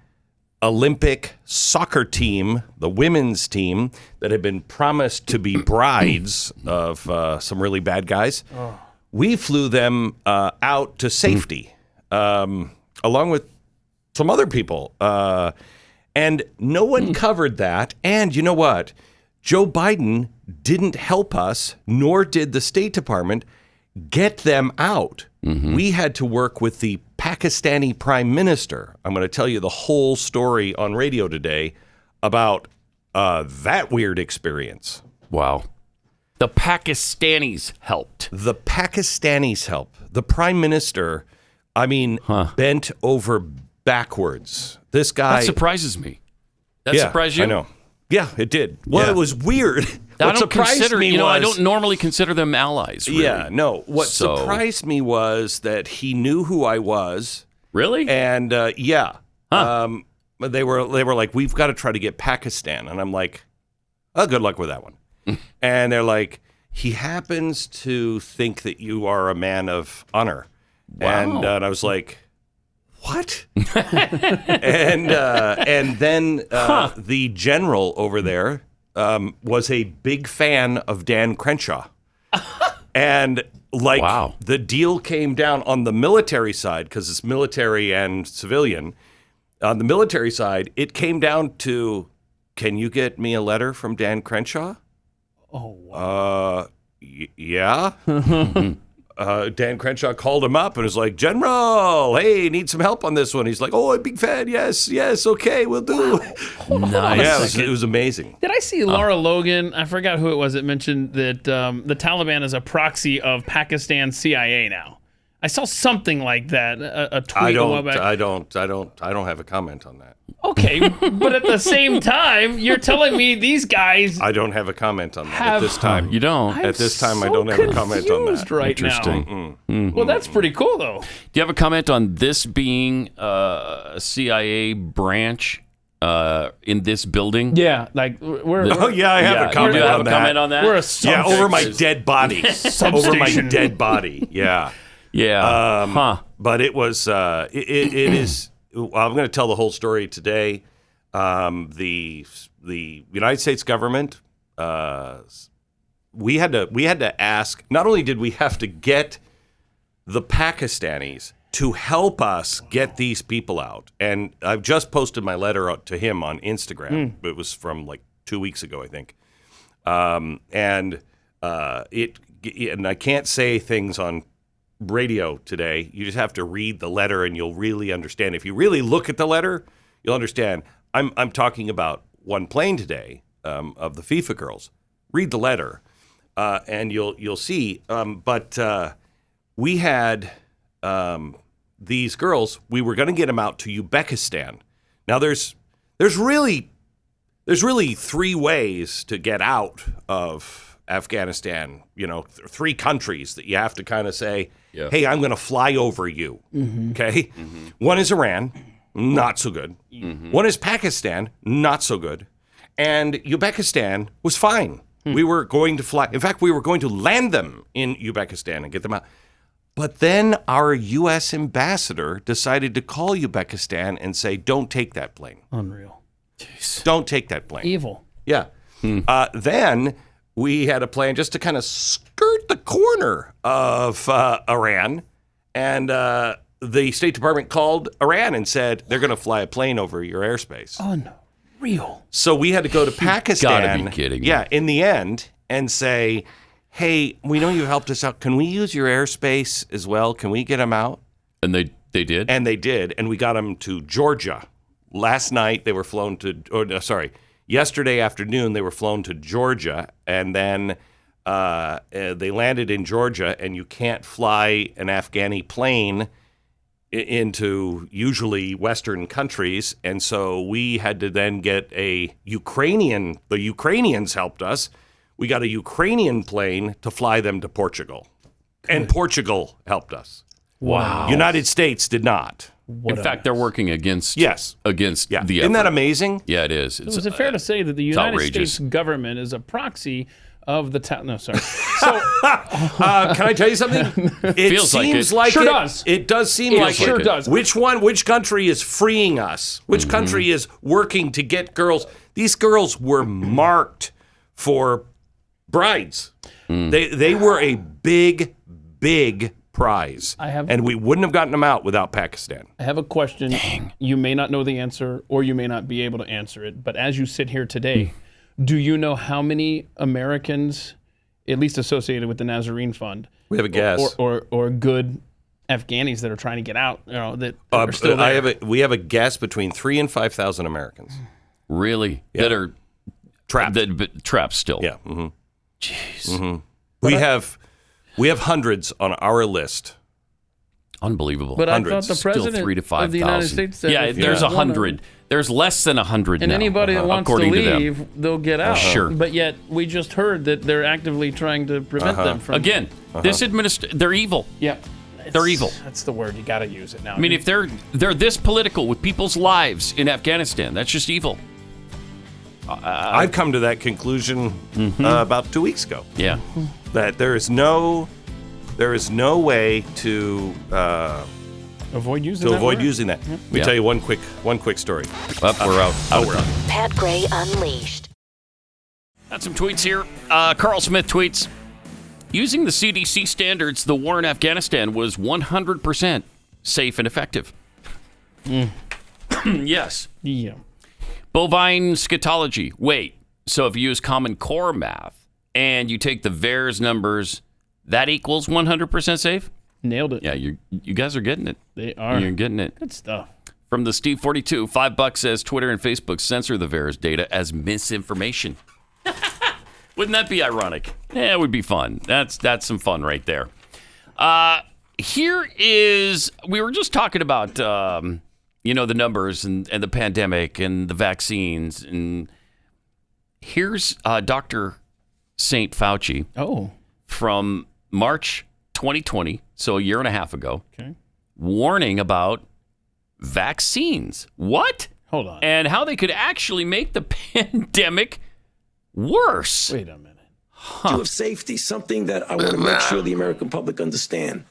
Olympic soccer team, the women's team that had been promised to be brides of some really bad guys. Oh. We flew them out to safety, along with some other people. And no one covered that. And you know what? Joe Biden didn't help us, nor did the State Department get them out. We had to work with the Pakistani Prime Minister. I'm going to tell you the whole story on radio today about that weird experience. Wow. The Pakistanis helped. The Pakistanis helped. The Prime Minister, bent over backwards. This guy... That surprises me. That surprised you? I know. Yeah, it did. Well, it was weird. I don't normally consider them allies. Really. Yeah, no. What surprised me was that he knew who I was. Really? And they were like, we've got to try to get Pakistan, and I'm like, oh, good luck with that one. And they're like, he happens to think that you are a man of honor. Wow. And I was like, what? and then the general over there was a big fan of Dan Crenshaw. And the deal came down on the military side, because it's military and civilian. On the military side, it came down to, can you get me a letter from Dan Crenshaw? Oh, wow. Yeah. Dan Crenshaw called him up and was like, General, hey, need some help on this one. He's like, oh, a big fan. Yes, okay, we'll do. Wow. Nice. Yeah, it was amazing. Did I see Laura Logan? I forgot who it was that mentioned that the Taliban is a proxy of Pakistan CIA now. I saw something like that. A tweet. I don't have a comment on that. Okay, but at the same time, you're telling me these guys. I don't have a comment on that at this time. You don't. At this time, I don't have a comment on that. Right Interesting. Now. Well, that's pretty cool, though. Do you have a comment on this being a CIA branch in this building? Yeah, like we're. I have a comment you have on a that. comment on that? We're a over my dead body. Over my dead body. Yeah. Yeah. But it was. It is. I'm going to tell the whole story today. The United States government, we had to ask. Not only did we have to get the Pakistanis to help us get these people out, and I've just posted my letter to him on Instagram. It was from like 2 weeks ago, I think. And I can't say things on radio today. You just have to read the letter and you'll really understand. If you really look at the letter, you'll understand. I'm talking about one plane today of the FIFA girls. Read the letter and you'll see. But we had these girls. We were going to get them out to Uzbekistan. Now there's really three ways to get out of Afghanistan, 3 countries that you have to kind of say, hey, I'm going to fly over you. Okay. One is Iran, not so good. One is Pakistan, not so good. And Uzbekistan was fine. We were going to fly. In fact, we were going to land them in Uzbekistan and get them out. But then our U.S. ambassador decided to call Uzbekistan and say, don't take that plane. Unreal. Jeez. Don't take that plane. Evil. Yeah. Then we had a plan just to kind of skirt the corner of Iran. And the State Department called Iran and said, they're going to fly a plane over your airspace. Unreal. So we had to go to Pakistan. Gotta be kidding me. Yeah, in the end, and say, hey, we know you helped us out. Can we use your airspace as well? Can we get them out? And they did? And they did. And we got them to Georgia. Last night, they were flown to, yesterday afternoon, they were flown to Georgia. And then they landed in Georgia, and you can't fly an Afghani plane into usually Western countries. And so we had to then get the Ukrainians helped us. We got a Ukrainian plane to fly them to Portugal. And Portugal helped us. Wow. United States did not. In fact, they're working against the effort. Isn't that amazing? Yeah, it is. So is it fair to say that the United States government is a proxy of the town? No, sorry. So, can I tell you something? It feels seems like like Sure does. It does seem like sure it. does. Which country is freeing us? Which country is working to get girls? These girls were marked for brides. They were a big prize. And we wouldn't have gotten them out without Pakistan. I have a question. Dang. You may not know the answer, or you may not be able to answer it. But as you sit here today, do you know how many Americans, at least associated with the Nazarene Fund, we have a guess, or good Afghanis that are trying to get out, that are still there? We have a guess between 3,000 and 5,000 Americans. Really? Yeah. That are trapped? Trapped still? Yeah. Jeez. We have hundreds on our list. Unbelievable. But hundreds. I thought the president Still 3,000 to 5,000. of the United States said there's 100. There's less than 100 and now, anybody that wants to according leave, them. they'll get out. Sure. But yet we just heard that they're actively trying to prevent them from. Again, this they're evil. Yeah. They're evil. That's the word. You got to use it now. I mean, if they're this political with people's lives in Afghanistan, that's just evil. I've come to that conclusion about 2 weeks ago. Yeah. That there is no way to avoid using that. Yep. Let me tell you one quick story. We're out. We're out. Pat Gray Unleashed. Got some tweets here. Carl Smith tweets, using the CDC standards, the war in Afghanistan was 100% safe and effective. Yes. Yeah. Bovine scatology. Wait, so if you use Common Core math and you take the VAERS numbers, that equals 100% safe? Nailed it. Yeah, you guys are getting it. They are. You're getting it. Good stuff. From the Steve 42, $5 says Twitter and Facebook censor the VAERS data as misinformation. Wouldn't that be ironic? Yeah, it would be fun. That's some fun right there. Here is, we were just talking about, the numbers and the pandemic and the vaccines. And here's Dr. St. Fauci. Oh. From March 2020, so a year and a half ago, okay, warning about vaccines. What? Hold on. And how they could actually make the pandemic worse. Wait a minute. Issue of safety, something that I want to make sure the American public understand.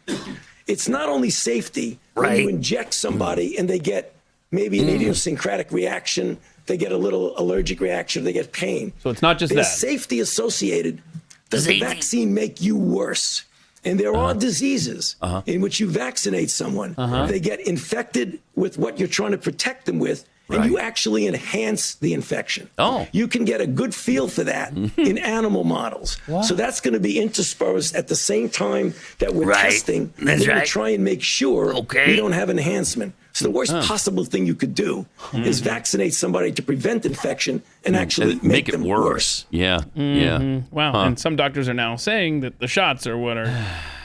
It's not only safety when you inject somebody and they get maybe an idiosyncratic reaction, they get a little allergic reaction, they get pain. So it's not just There's that. Safety associated. Does the vaccine make you worse? And there are diseases in which you vaccinate someone. They get infected with what you're trying to protect them with, and you actually enhance the infection. You can get a good feel for that in animal models. Wow. So that's going to be interspersed at the same time that we're testing. We're going to try and make sure we don't have enhancement. So the worst possible thing you could do is vaccinate somebody to prevent infection and actually make them worse. Yeah. Yeah. Wow. And some doctors are now saying that the shots are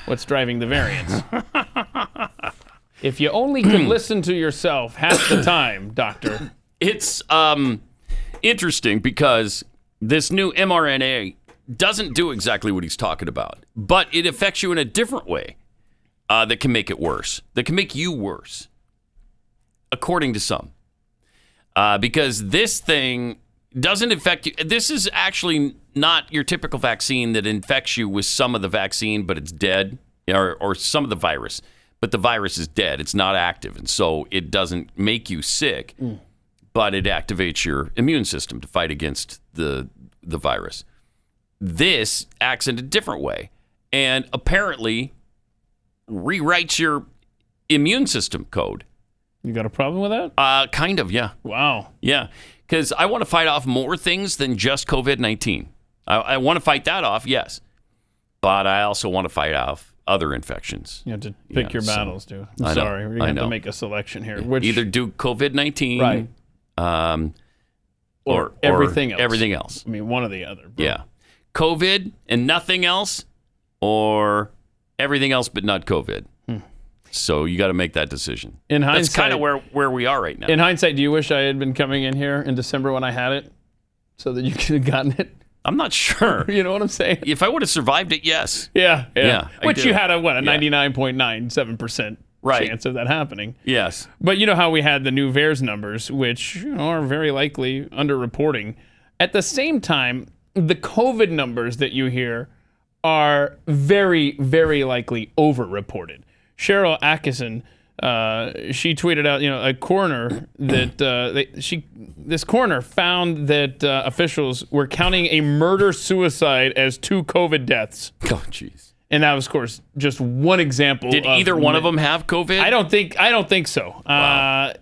what's driving the variants. If you only could listen to yourself half the time, doctor. It's interesting because this new mRNA doesn't do exactly what he's talking about, but it affects you in a different way that can make it worse, that can make you worse. According to some, because this thing doesn't infect you. This is actually not your typical vaccine that infects you with some of the vaccine, but it's dead, or some of the virus, but the virus is dead. It's not active, and so it doesn't make you sick, but it activates your immune system to fight against the virus. This acts in a different way, and apparently rewrites your immune system code. You got a problem with that? Kind of, yeah. Wow. Yeah, because I want to fight off more things than just COVID-19. I want to fight that off, yes. but I also want to fight off other infections. You have to pick your battles, dude. I know, Sorry, we're I going to know. have to make a selection here. Which, Either do COVID-19, right. Or everything else. Everything else. I mean, one or the other. Bro. Yeah. COVID and nothing else, or everything else but not COVID. So you got to make that decision. In hindsight, that's kind of where we are right now. In hindsight, do you wish I had been coming in here in December when I had it, so that you could have gotten it? I'm not sure. You know what I'm saying? If I would have survived it, yes. Yeah. Which you had a 99.97% chance of that happening. Yes. But you know how we had the new VAERS numbers, which are very likely underreporting. At the same time, the COVID numbers that you hear are very, very likely overreported. Cheryl Atkinson, she tweeted out, a coroner that this coroner found that officials were counting a murder-suicide as 2 COVID deaths. Oh, jeez. And that was, of course, just one example. Did either one of them have COVID? I don't think so. Wow.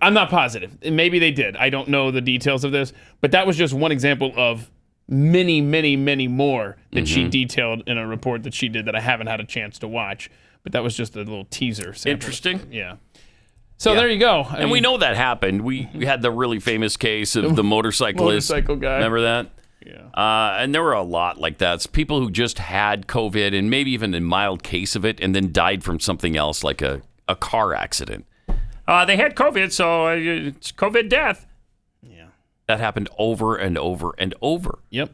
I'm not positive. Maybe they did. I don't know the details of this, but that was just one example of many, many, many more that she detailed in a report that she did that I haven't had a chance to watch. But that was just a little teaser sample. Interesting. Yeah. So there you go. And we know that happened. We had the really famous case of the motorcyclist. Motorcycle guy. Remember that? Yeah. And there were a lot like that. It's people who just had COVID and maybe even a mild case of it and then died from something else like a car accident. They had COVID, so it's COVID death. Yeah. That happened over and over and over. Yep.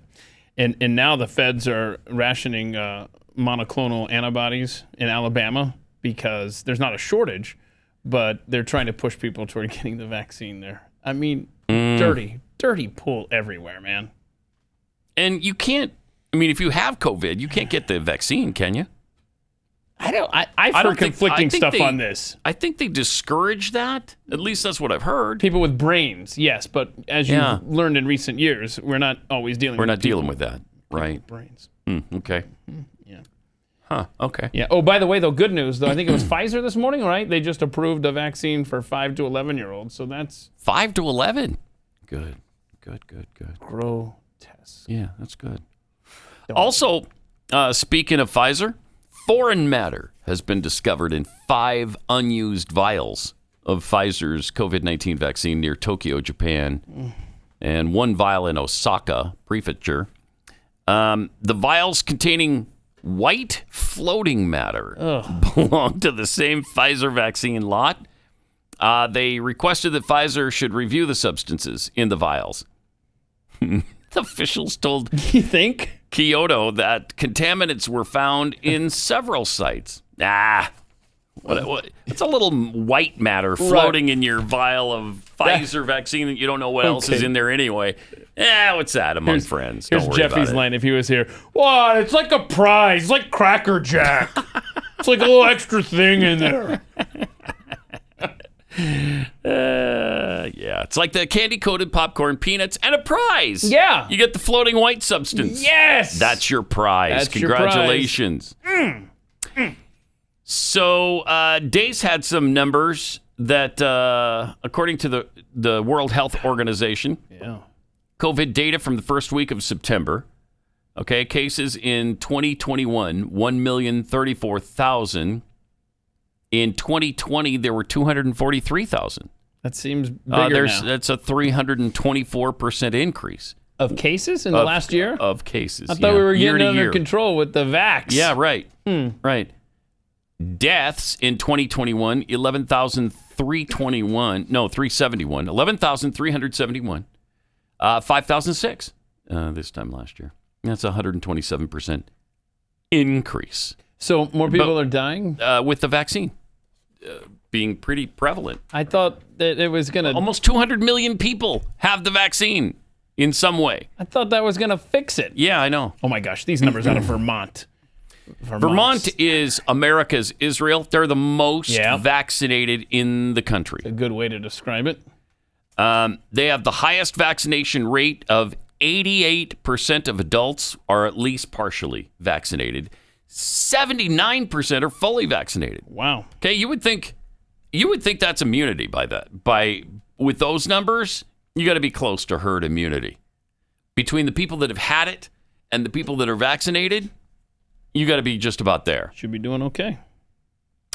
And now the feds are rationing monoclonal antibodies in Alabama because there's not a shortage, but they're trying to push people toward getting the vaccine there. I mean, dirty pull everywhere, man. And you can't, if you have COVID, you can't get the vaccine, can you? I've heard conflicting stuff on this. I think they discourage that. At least that's what I've heard. People with brains, yes, but as you've learned in recent years, we're not always dealing with that. Right. Brains. Okay. Yeah. Huh. Okay. Yeah. Oh, by the way, though, good news, though. I think it was Pfizer this morning, right? They just approved a vaccine for 5 to 11-year-olds. So that's 5 to 11. Good. Grotesque. Yeah, that's good. Also, speaking of Pfizer, foreign matter has been discovered in 5 unused vials of Pfizer's COVID-19 vaccine near Tokyo, Japan, and 1 vial in Osaka Prefecture. The vials containing white floating matter belong to the same Pfizer vaccine lot. They requested that Pfizer should review the substances in the vials. Officials told Kyoto that contaminants were found in several sites. It's a little white matter floating in your vial of Pfizer vaccine that you don't know what else is in there anyway. What's that among friends? Don't Here's worry Jeffy's about it. line if he was here. What? It's like a prize. It's like Cracker Jack. It's like a little extra thing in there. It's like the candy-coated popcorn, peanuts, and a prize. Yeah. You get the floating white substance. Yes. That's your prize. That's your prize. Congratulations. So, Dace had some numbers that, according to the World Health Organization, COVID data from the first week of September. Okay, cases in 2021, 1,034,000. In 2020, there were 243,000. That seems bigger now. That's a 324% increase. Of cases in the last year? Of cases. I thought we were getting under control with the vax. Yeah, right. Right. Deaths in 2021, 11,321. No, 371. 11,371. 5,006 this time last year. That's a 127% increase. So more people are dying? With the vaccine being pretty prevalent. I thought that it was going to... Almost 200 million people have the vaccine in some way. I thought that was going to fix it. Yeah, I know. Oh my gosh, these numbers out of Vermont. Vermont is America's Israel. They're the most vaccinated in the country. A good way to describe it. They have the highest vaccination rate of 88% of adults are at least partially vaccinated. 79% are fully vaccinated. Wow. Okay, you would think that's immunity with those numbers, you got to be close to herd immunity. Between the people that have had it and the people that are vaccinated, you got to be just about there. Should be doing okay.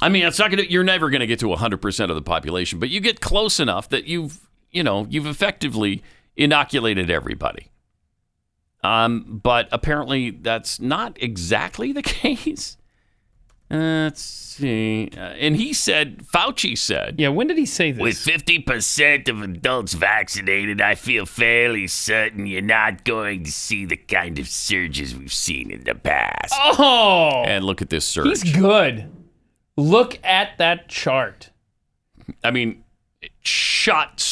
I mean, you're never going to get to 100% of the population, but you get close enough that you've effectively inoculated everybody. But apparently that's not exactly the case. Let's see. And Fauci said. Yeah, when did he say this? With 50% of adults vaccinated, I feel fairly certain you're not going to see the kind of surges we've seen in the past. Oh! And look at this surge. He's good. Look at that chart. I mean, it shot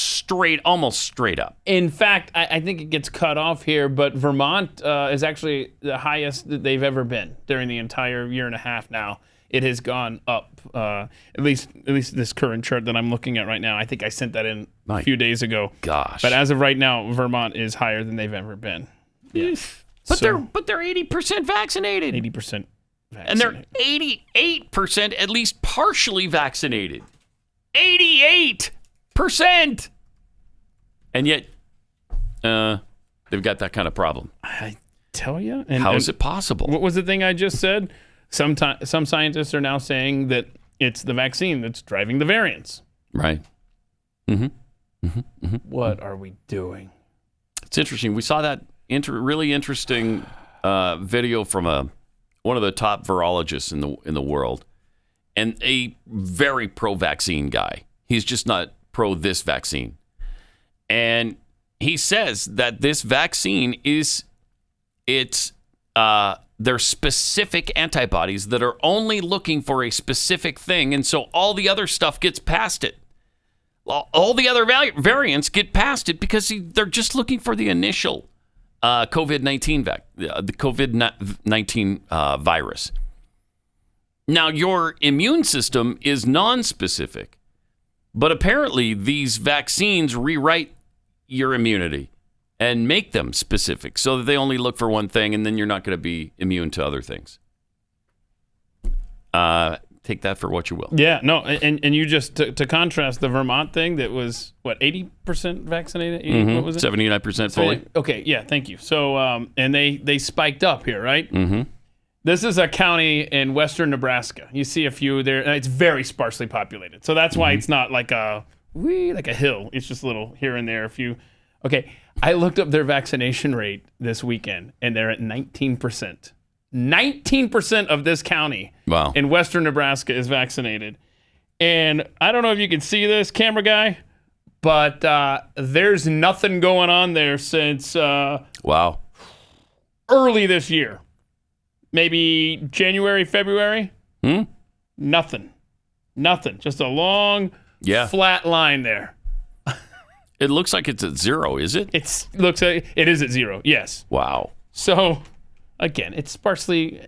almost straight up. In fact, I think it gets cut off here, but Vermont is actually the highest that they've ever been during the entire year and a half now. It has gone up, at least this current chart that I'm looking at right now. I think I sent that in a few days ago. Gosh. But as of right now, Vermont is higher than they've ever been. Yeah. But they're 80% vaccinated. 80% vaccinated. And they're 88% at least partially vaccinated. 88%. And yet, they've got that kind of problem. I tell you. How is it possible? What was the thing I just said? Some scientists are now saying that it's the vaccine that's driving the variants. Right. What are we doing? It's interesting. We saw that really interesting video from one of the top virologists in the world, and a very pro-vaccine guy. He's just not pro this vaccine. And he says that this vaccine they're specific antibodies that are only looking for a specific thing, and so all the other stuff gets past it. All the other variants get past it because they're just looking for the initial COVID-19 the COVID-19 virus. Now, your immune system is non-specific, but apparently these vaccines rewrite your immunity and make them specific so that they only look for one thing, and then you're not going to be immune to other things. Take that for what you will. Yeah, no, and you just, to contrast the Vermont thing that was, 80% vaccinated? 80, what was it? 79% fully. Okay, yeah, thank you. So, and they spiked up here, right? Mm-hmm. This is a county in western Nebraska. You see a few there. It's very sparsely populated. So that's why it's not like a hill. It's just a little here and there, a few. Okay, I looked up their vaccination rate this weekend, and they're at 19%. 19% of this county in western Nebraska is vaccinated. And I don't know if you can see this, camera guy, but there's nothing going on there since early this year. Maybe January, February? Nothing. Just a long, flat line there. It looks like it's at zero, is it? It looks like it is at zero, yes. Wow. So, again, it's sparsely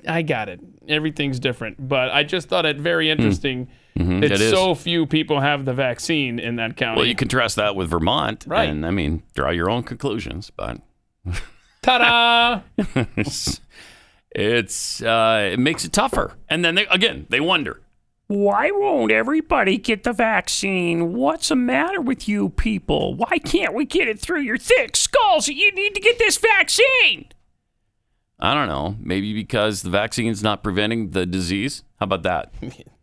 I got it. Everything's different. But I just thought it very interesting that so few people have the vaccine in that county. Well, you contrast that with Vermont. Right. And, I mean, draw your own conclusions, but... Ta-da! It makes it tougher. And then, they wonder, why won't everybody get the vaccine? What's the matter with you people? Why can't we get it through your thick skulls? You need to get this vaccine. I don't know. Maybe because the vaccine's not preventing the disease. How about that?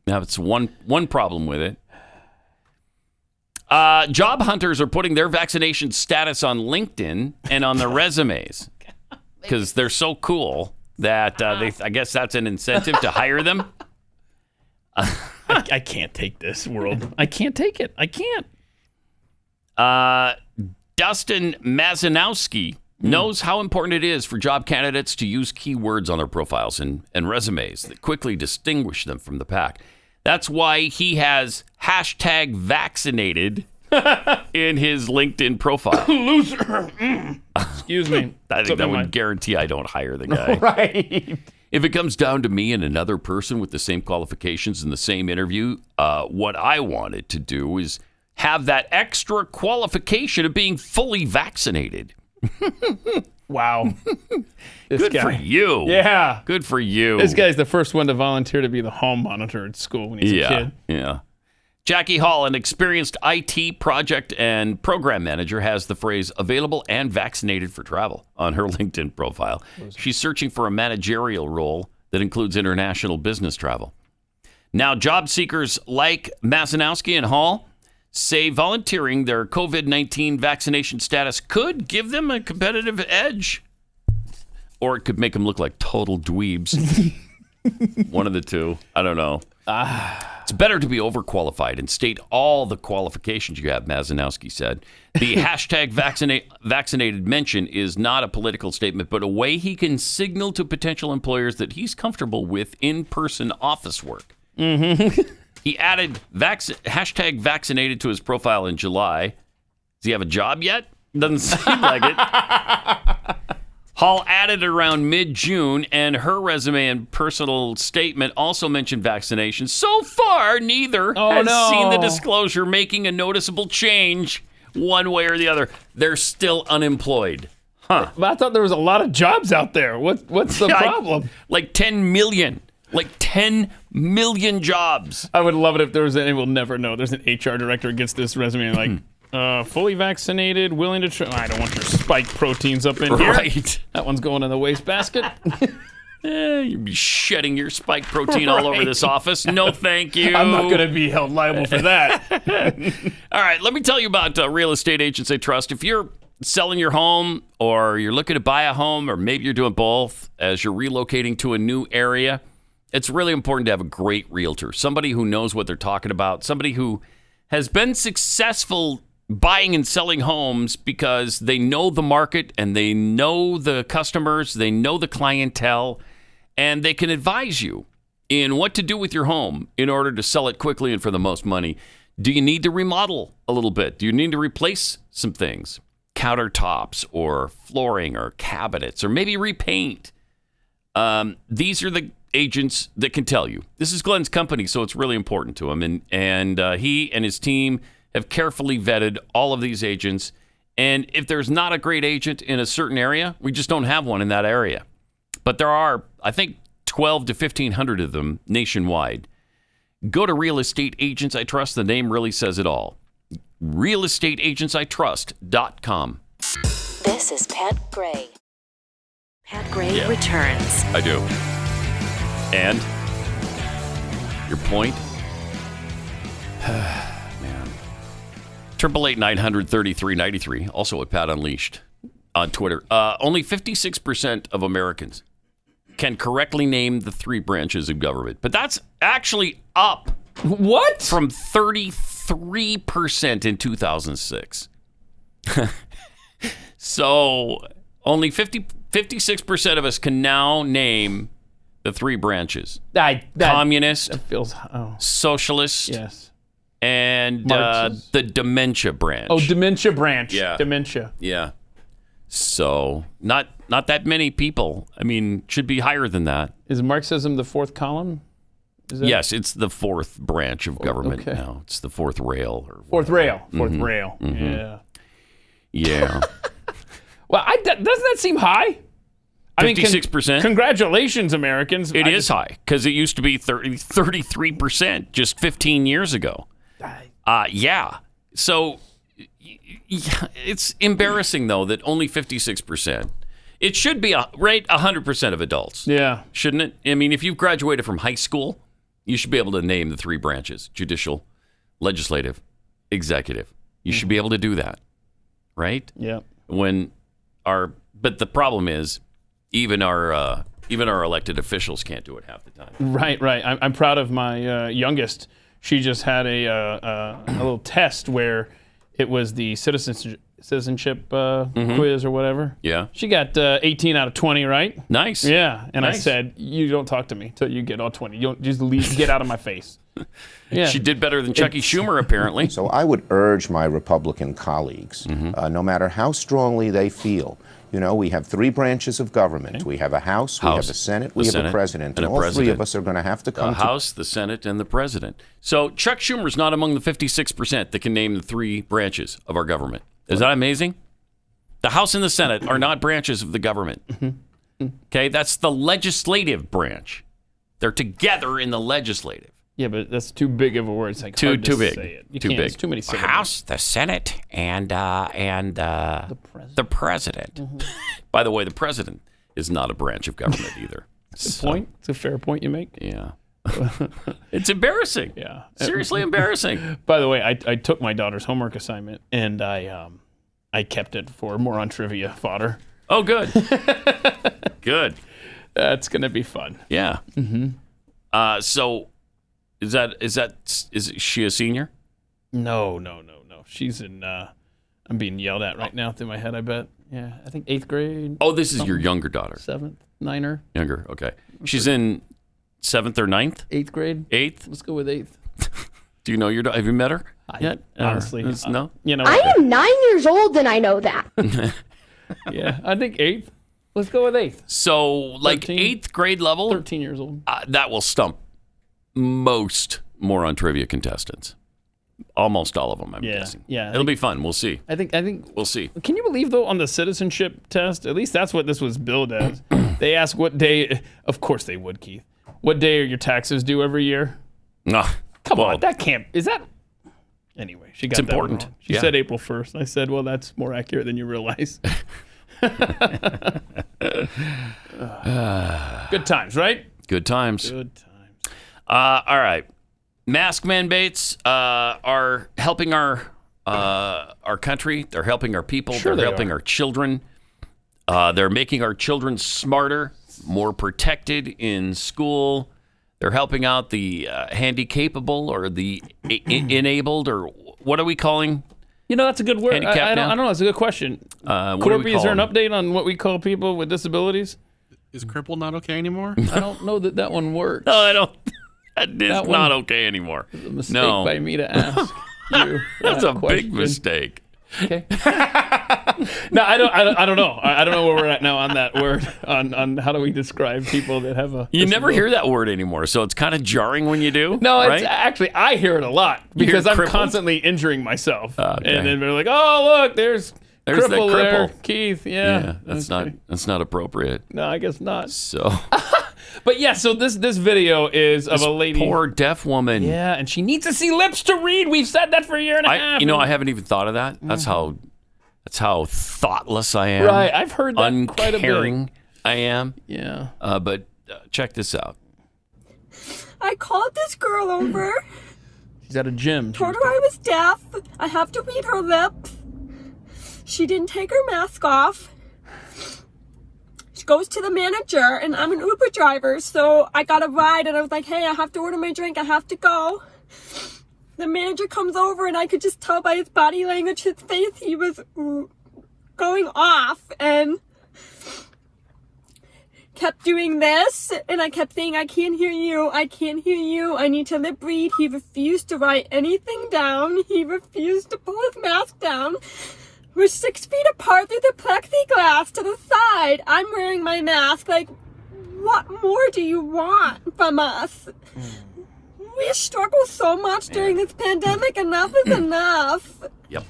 Now, it's one problem with it. Job hunters are putting their vaccination status on LinkedIn and on their resumes because they're so cool that I guess that's an incentive to hire them. I can't take this world. I can't take it. I can't. Dustin Mazanowski knows how important it is for job candidates to use keywords on their profiles and resumes that quickly distinguish them from the pack. That's why he has #vaccinated in his LinkedIn profile. Loser. Excuse me. I think that would guarantee I don't hire the guy. Right. If it comes down to me and another person with the same qualifications in the same interview, what I wanted to do is have that extra qualification of being fully vaccinated. Wow. Good for you. Yeah. Good for you. This guy's the first one to volunteer to be the hall monitor at school when he's a kid. Yeah. Jackie Hall, an experienced IT project and program manager, has the phrase available and vaccinated for travel on her LinkedIn profile. She's searching for a managerial role that includes international business travel. Now, job seekers like Masanowski and Hall say volunteering their COVID-19 vaccination status could give them a competitive edge, or it could make them look like total dweebs. One of the two. I don't know. It's better to be overqualified and state all the qualifications you have, Masanowski said. The hashtag vaccinated mention is not a political statement, but a way he can signal to potential employers that he's comfortable with in-person office work. Mm-hmm. He added hashtag vaccinated to his profile in July. Does he have a job yet? Doesn't seem like it. Hall added around mid-June, and her resume and personal statement also mentioned vaccinations. So far, neither has seen the disclosure making a noticeable change one way or the other. They're still unemployed. Huh. But I thought there was a lot of jobs out there. What's the problem? Like 10 million. Like 10 million jobs. I would love it if there was and we'll never know. There's an HR director who gets this resume and like, fully vaccinated, willing to I don't want your spike proteins up in here. Right. That one's going in the wastebasket. You'd be shedding your spike protein all over this office. No, thank you. I'm not going to be held liable for that. All right, let me tell you about real estate agents I trust. If you're selling your home or you're looking to buy a home, or maybe you're doing both as you're relocating to a new area, it's really important to have a great realtor, somebody who knows what they're talking about, somebody who has been successful buying and selling homes because they know the market and they know the customers, they know the clientele, and they can advise you in what to do with your home in order to sell it quickly and for the most money. Do you need to remodel a little bit? Do you need to replace some things? Countertops or flooring or cabinets, or maybe repaint. These are the agents that can tell you. This is Glenn's company, so it's really important to him. And he and his team have carefully vetted all of these agents. And if there's not a great agent in a certain area, we just don't have one in that area. But there are, I think, 12 to 1,500 of them nationwide. Go to Real Estate Agents I Trust. The name really says it all. realestateagentsitrust.com. This is Pat Gray. Pat Gray returns. I do. And your point? Man. 888-900-3393. Also at Pat Unleashed on Twitter. Only 56% of Americans can correctly name the three branches of government. But that's actually up. What? From 33% in 2006. So only 56% of us can now name the three branches. Communist, that feels, socialist, yes, and the dementia branch. Oh, dementia branch. Yeah. Dementia. Yeah. So not that many people. I mean, should be higher than that. Is Marxism the fourth column? Yes, it's the fourth branch of government now. It's the fourth rail. Fourth rail. Mm-hmm. Yeah. Yeah. Well, doesn't that seem high? 56%? Congratulations, Americans. It is high because it used to be 33% just 15 years ago. Yeah. So it's embarrassing, though, that only 56%. It should be, 100% of adults. Yeah. Shouldn't it? I mean, if you've graduated from high school, you should be able to name the three branches: judicial, legislative, executive. You should be able to do that, right? Yeah. But the problem is, even our elected officials can't do it half the time. Right. I'm proud of my youngest. She just had a little test where it was the citizenship quiz or whatever. Yeah. She got 18 out of 20, right? Nice. Yeah. And nice. I said, you don't talk to me till you get all 20. You don't just leave, get out of my face. Yeah. She did better than Chucky Schumer, apparently. So I would urge my Republican colleagues, no matter how strongly they feel, we have three branches of government. Okay. We have a House, we have a Senate, we have a president. And all three of us are going to have to come to the House, the Senate, and the president. So Chuck Schumer's not among the 56% that can name the three branches of our government. Is that amazing? The House and the Senate are not branches of the government. Okay, that's the legislative branch. They're together in the legislative. Yeah, but that's too big of a word. It's like Too hard to big. say it. You Too can't. big. It's too many syllables. House, the Senate, and the president. Mm-hmm. By the way, the president is not a branch of government either. Good point. It's a fair point you make. Yeah. It's embarrassing. Yeah. Seriously embarrassing. By the way, I took my daughter's homework assignment and I kept it for more on trivia fodder. Oh, good. Good. That's gonna be fun. Yeah. Mm-hmm. So, is she a senior? No. She's in. I'm being yelled at right now through my head. I bet. Yeah, I think 8th grade. Oh, this is your younger daughter. 7th, 9er. Younger. Okay. She's in 7th or 9th? 8th grade. 8th. Let's go with 8th. Do you know your daughter? Have you met her yet? Honestly, no. You know. I am 9 years old and I know that. Yeah, I think 8th. Let's go with 8th. So, like 13? 8th grade level? 13 years old. That will stump most Moron Trivia contestants. Almost all of them, I'm guessing. Yeah. It'll be fun. We'll see. I think we'll see. Can you believe, though, on the citizenship test, at least that's what this was billed as, they ask what day, of course they would, Keith, what day are your taxes due every year? Come on, that can't, is that? Anyway, she got it's that important. wrong. She said April 1st. I said, well, that's more accurate than you realize. Good times, right? Good times. Good times. All right. Mask mandates are helping our country. They're helping our people. Sure they're they helping are. our children. They're making our children smarter, more protected in school. They're helping out the handy-capable or the enabled, or what are we calling? You know, that's a good word. I Handicapped now? don't know. That's a good question. What do we Corby, is call there an them? update on what we call people with disabilities? Is crippled not okay anymore? I don't know that one works. No, I don't. It's That not one okay anymore. It's a mistake No. by me to ask you. That's that a question. big mistake. Okay. No, I don't know. I don't know where we're at now on that word. On how do we describe people that have a? You never disability. hear that word anymore, so it's kind of jarring when you do. No, right? it's actually I hear it a lot You hear because I'm crippled? constantly injuring myself, Okay. and then they're like, "Oh, look, there's the cripple there, cripple. Keith." Yeah, that's okay. not appropriate. No, I guess not. So, But yeah, so this video is of this a lady, poor deaf woman. yeah, and she needs to see lips to read. We've said that for a year and a half. I haven't even thought of that. That's how thoughtless I am. Right, I've heard that quite a bit. Uncaring I am. Yeah. But check this out. I called this girl over, She's at a gym. told her I was deaf. I have to read her lips. She didn't take her mask off. She goes to the manager, and I'm an Uber driver, so I got a ride, and I was like, hey, I have to order my drink. I have to go. The manager comes over, and I could just tell by his body language, his face, he was going off, and kept doing this, and I kept saying, I can't hear you, I can't hear you, I need to lip read. He refused to write anything down. He refused to pull his mask down. We're 6 feet apart through the plexiglass to the side. I'm wearing my mask. Like, what more do you want from us? We struggle so much during this pandemic. Enough is enough. Yep.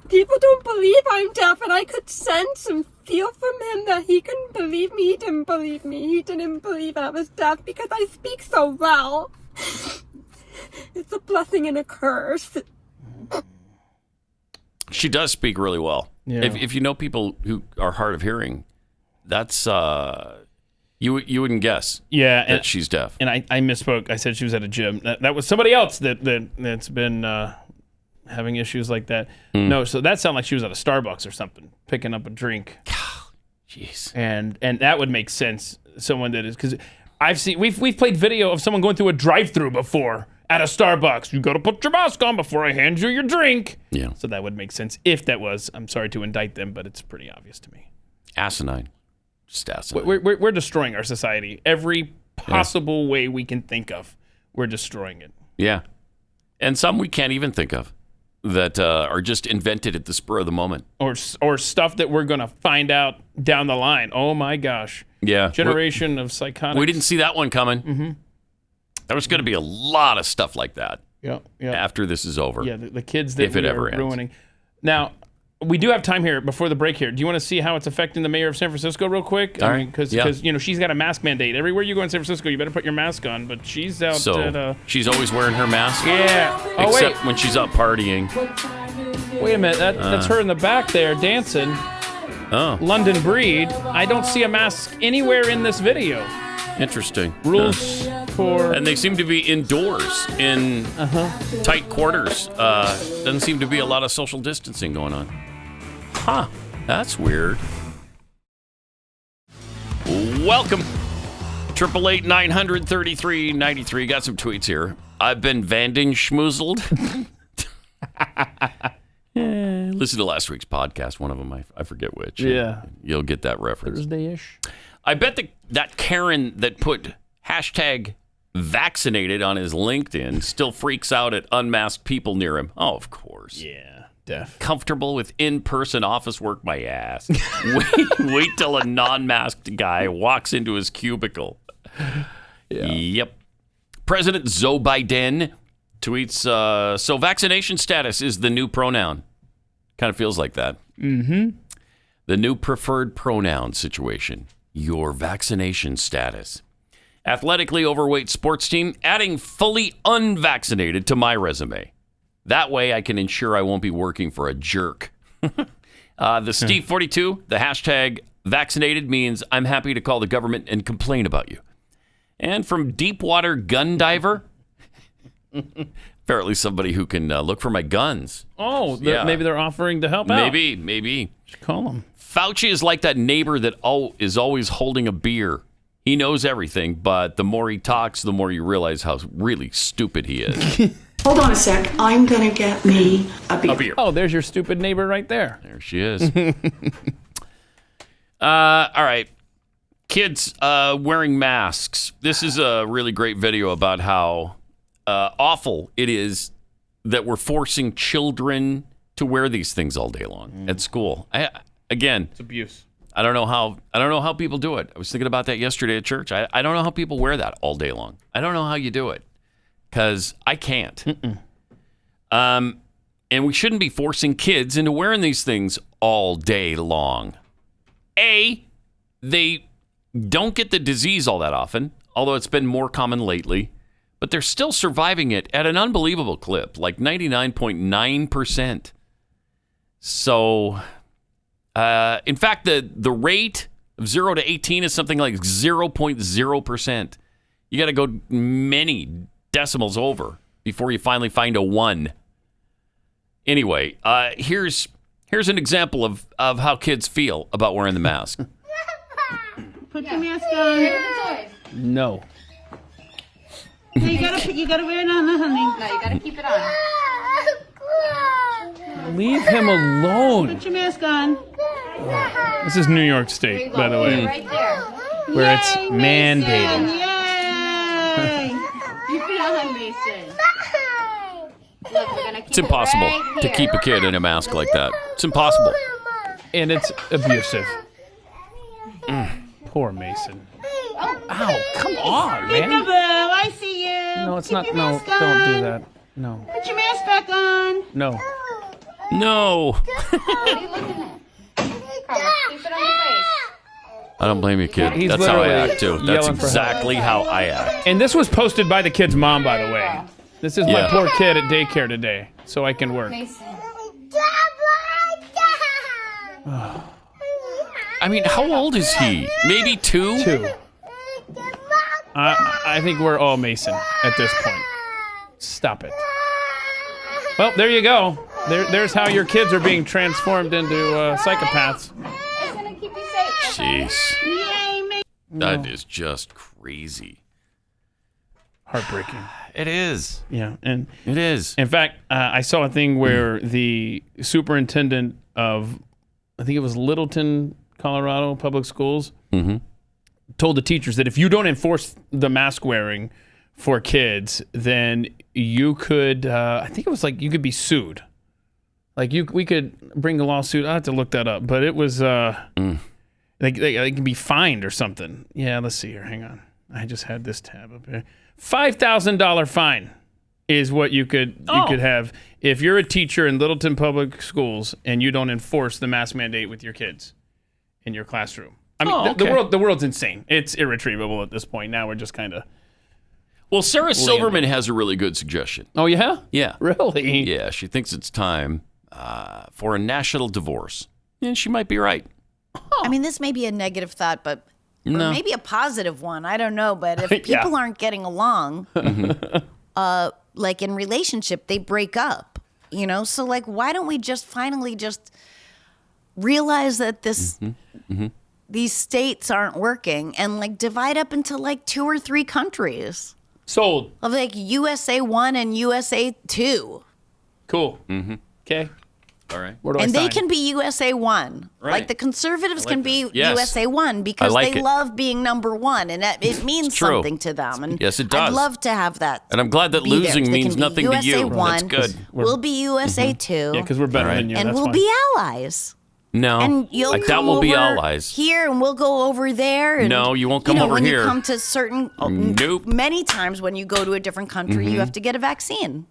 People don't believe I'm deaf, and I could sense and feel from him that he couldn't believe me. He didn't believe me. He didn't believe I was deaf because I speak so well. It's a blessing and a curse. She does speak really well. Yeah. If you know people who are hard of hearing, that's you wouldn't guess. Yeah, that she's deaf. And I misspoke. I said she was at a gym. That was somebody else that's been having issues like that. No, so that sounded like she was at a Starbucks or something, picking up a drink. Jeez. And that would make sense. Someone that is, because I've seen we've played video of someone going through a drive-through before at a Starbucks. You got to put your mask on before I hand you your drink. Yeah. So that would make sense if that was. I'm sorry to indict them, but it's pretty obvious to me. Asinine. Just asinine. We're destroying our society. Every possible way we can think of, we're destroying it. Yeah. And some we can't even think of that are just invented at the spur of the moment. Or stuff that we're going to find out down the line. Oh, my gosh. Yeah. Generation of psychotics. We didn't see that one coming. Mm-hmm. There was going to be a lot of stuff like that Yeah. after this is over. Yeah, the kids that if it we ever are ends. ruining. Now, we do have time here before the break here. Do you want to see how it's affecting the mayor of San Francisco real quick? All right. Because Yeah. she's got a mask mandate. Everywhere you go in San Francisco, you better put your mask on. But she's out at... she's always wearing her mask? Yeah. Oh, Except when she's out partying. Wait a minute. That's her in the back there dancing. Oh. London Breed. I don't see a mask anywhere in this video. Interesting. Rules for... And they seem to be indoors in tight quarters. Doesn't seem to be a lot of social distancing going on. Huh. That's weird. Welcome. 888-900-3393. Got some tweets here. I've been Vanding schmoozled. Listen to last week's podcast. One of them, I forget which. Yeah. You'll get that reference. Thursday-ish. I bet that Karen that put hashtag vaccinated on his LinkedIn still freaks out at unmasked people near him. Oh, of course. Yeah, def. Comfortable with in-person office work, my ass. wait till a non-masked guy walks into his cubicle. Yeah. Yep. President Joe Biden tweets, so vaccination status is the new pronoun. Kind of feels like that. Mm-hmm. The new preferred pronoun situation. Your vaccination status. Athletically overweight sports team adding fully unvaccinated to my resume. That way I can ensure I won't be working for a jerk. The Steve 42, the hashtag vaccinated means I'm happy to call the government and complain about you. And from Deepwater Gun Diver, apparently somebody who can look for my guns. Oh, maybe they're offering to help out. Maybe. Call them. Fauci is like that neighbor that is always holding a beer. He knows everything, but the more he talks, the more you realize how really stupid he is. Hold on a sec. I'm going to get me a beer. Oh, there's your stupid neighbor right there. There she is. All right. Kids wearing masks. This is a really great video about how awful it is that we're forcing children to wear these things all day long at school. Again, it's abuse. I don't know how people do it. I was thinking about that yesterday at church. I don't know how people wear that all day long. I don't know how you do it because I can't. And we shouldn't be forcing kids into wearing these things all day long. They don't get the disease all that often, although it's been more common lately. But they're still surviving it at an unbelievable clip, like 99.9%. So, in fact, the rate of 0 to 18 is something like 0.0%. You got to go many decimals over before you finally find a 1. Anyway, here's an example of how kids feel about wearing the mask. Put your mask on. No. Hey, you gotta wear it on, honey. No, you gotta keep it on. Leave him alone. Put your mask on. This is New York State, by the way, Right there. where it's mandated. Yay! Keep it on, Mason. Look, we're gonna keep It's impossible it right to here. keep a kid in a mask like that. It's impossible. And it's abusive. Poor Mason. Ow, come on, man. Peekaboo, I see you. No, it's Keep not. your No, mask don't on. do that. No. Put your mask back on. No. No. What are you looking at? Come on, keep it on your face. I don't blame you, kid. He's That's how I literally act, too. That's yelling for help. exactly how I act. And this was posted by the kid's mom, by the way. This is my Yeah. poor kid at daycare today, so I can work. Mason. I mean, how old is he? Maybe 2? 2. I think we're all Mason at this point. Stop it. Well, there you go. There's how your kids are being transformed into psychopaths. It's gonna keep you safe. Jeez. Yay, Mason. That is just crazy. Heartbreaking. It is. Yeah, and it is. In fact, I saw a thing where the superintendent of, I think it was Littleton, Colorado Public Schools, told the teachers that if you don't enforce the mask wearing for kids, then you could, I think it was like you could be sued. Like we could bring a lawsuit. I have to look that up, but it was they can be fined or something. Yeah, let's see here. Hang on, I just had this tab up here. $5,000 fine is what you could have if you're a teacher in Littleton Public Schools and you don't enforce the mask mandate with your kids in your classroom. I mean, the world's insane. It's irretrievable at this point. Now we're just kind of. Well, Sarah Silverman has a really good suggestion. Oh yeah, yeah, really? Yeah, she thinks it's time for a national divorce, and she might be right. I mean, this may be a negative thought, but. Or maybe a positive one. I don't know. But if people aren't getting along, like in relationship, they break up, So like, why don't we just finally just realize that these states aren't working and like divide up into like 2 or 3 countries? Sold. Of like USA 1 and USA 2. Cool. Okay. All right. And they can be USA 1. Right. Like the conservatives can be Yes. USA 1 because like they it. love being number 1 and it means true. something to them. And Yes, it does. I'd love to have that. And I'm glad that be there. losing They means can be nothing to USA you. 1, That's good. We'll be USA 2. Yeah, because we're better than you. And that's we'll why. be allies. No, And you'll I come doubt we'll be over allies. here and we'll go over there. And, No, you won't come over when here. you come to certain, Nope. many times when you go to a different country, you have to get a vaccine.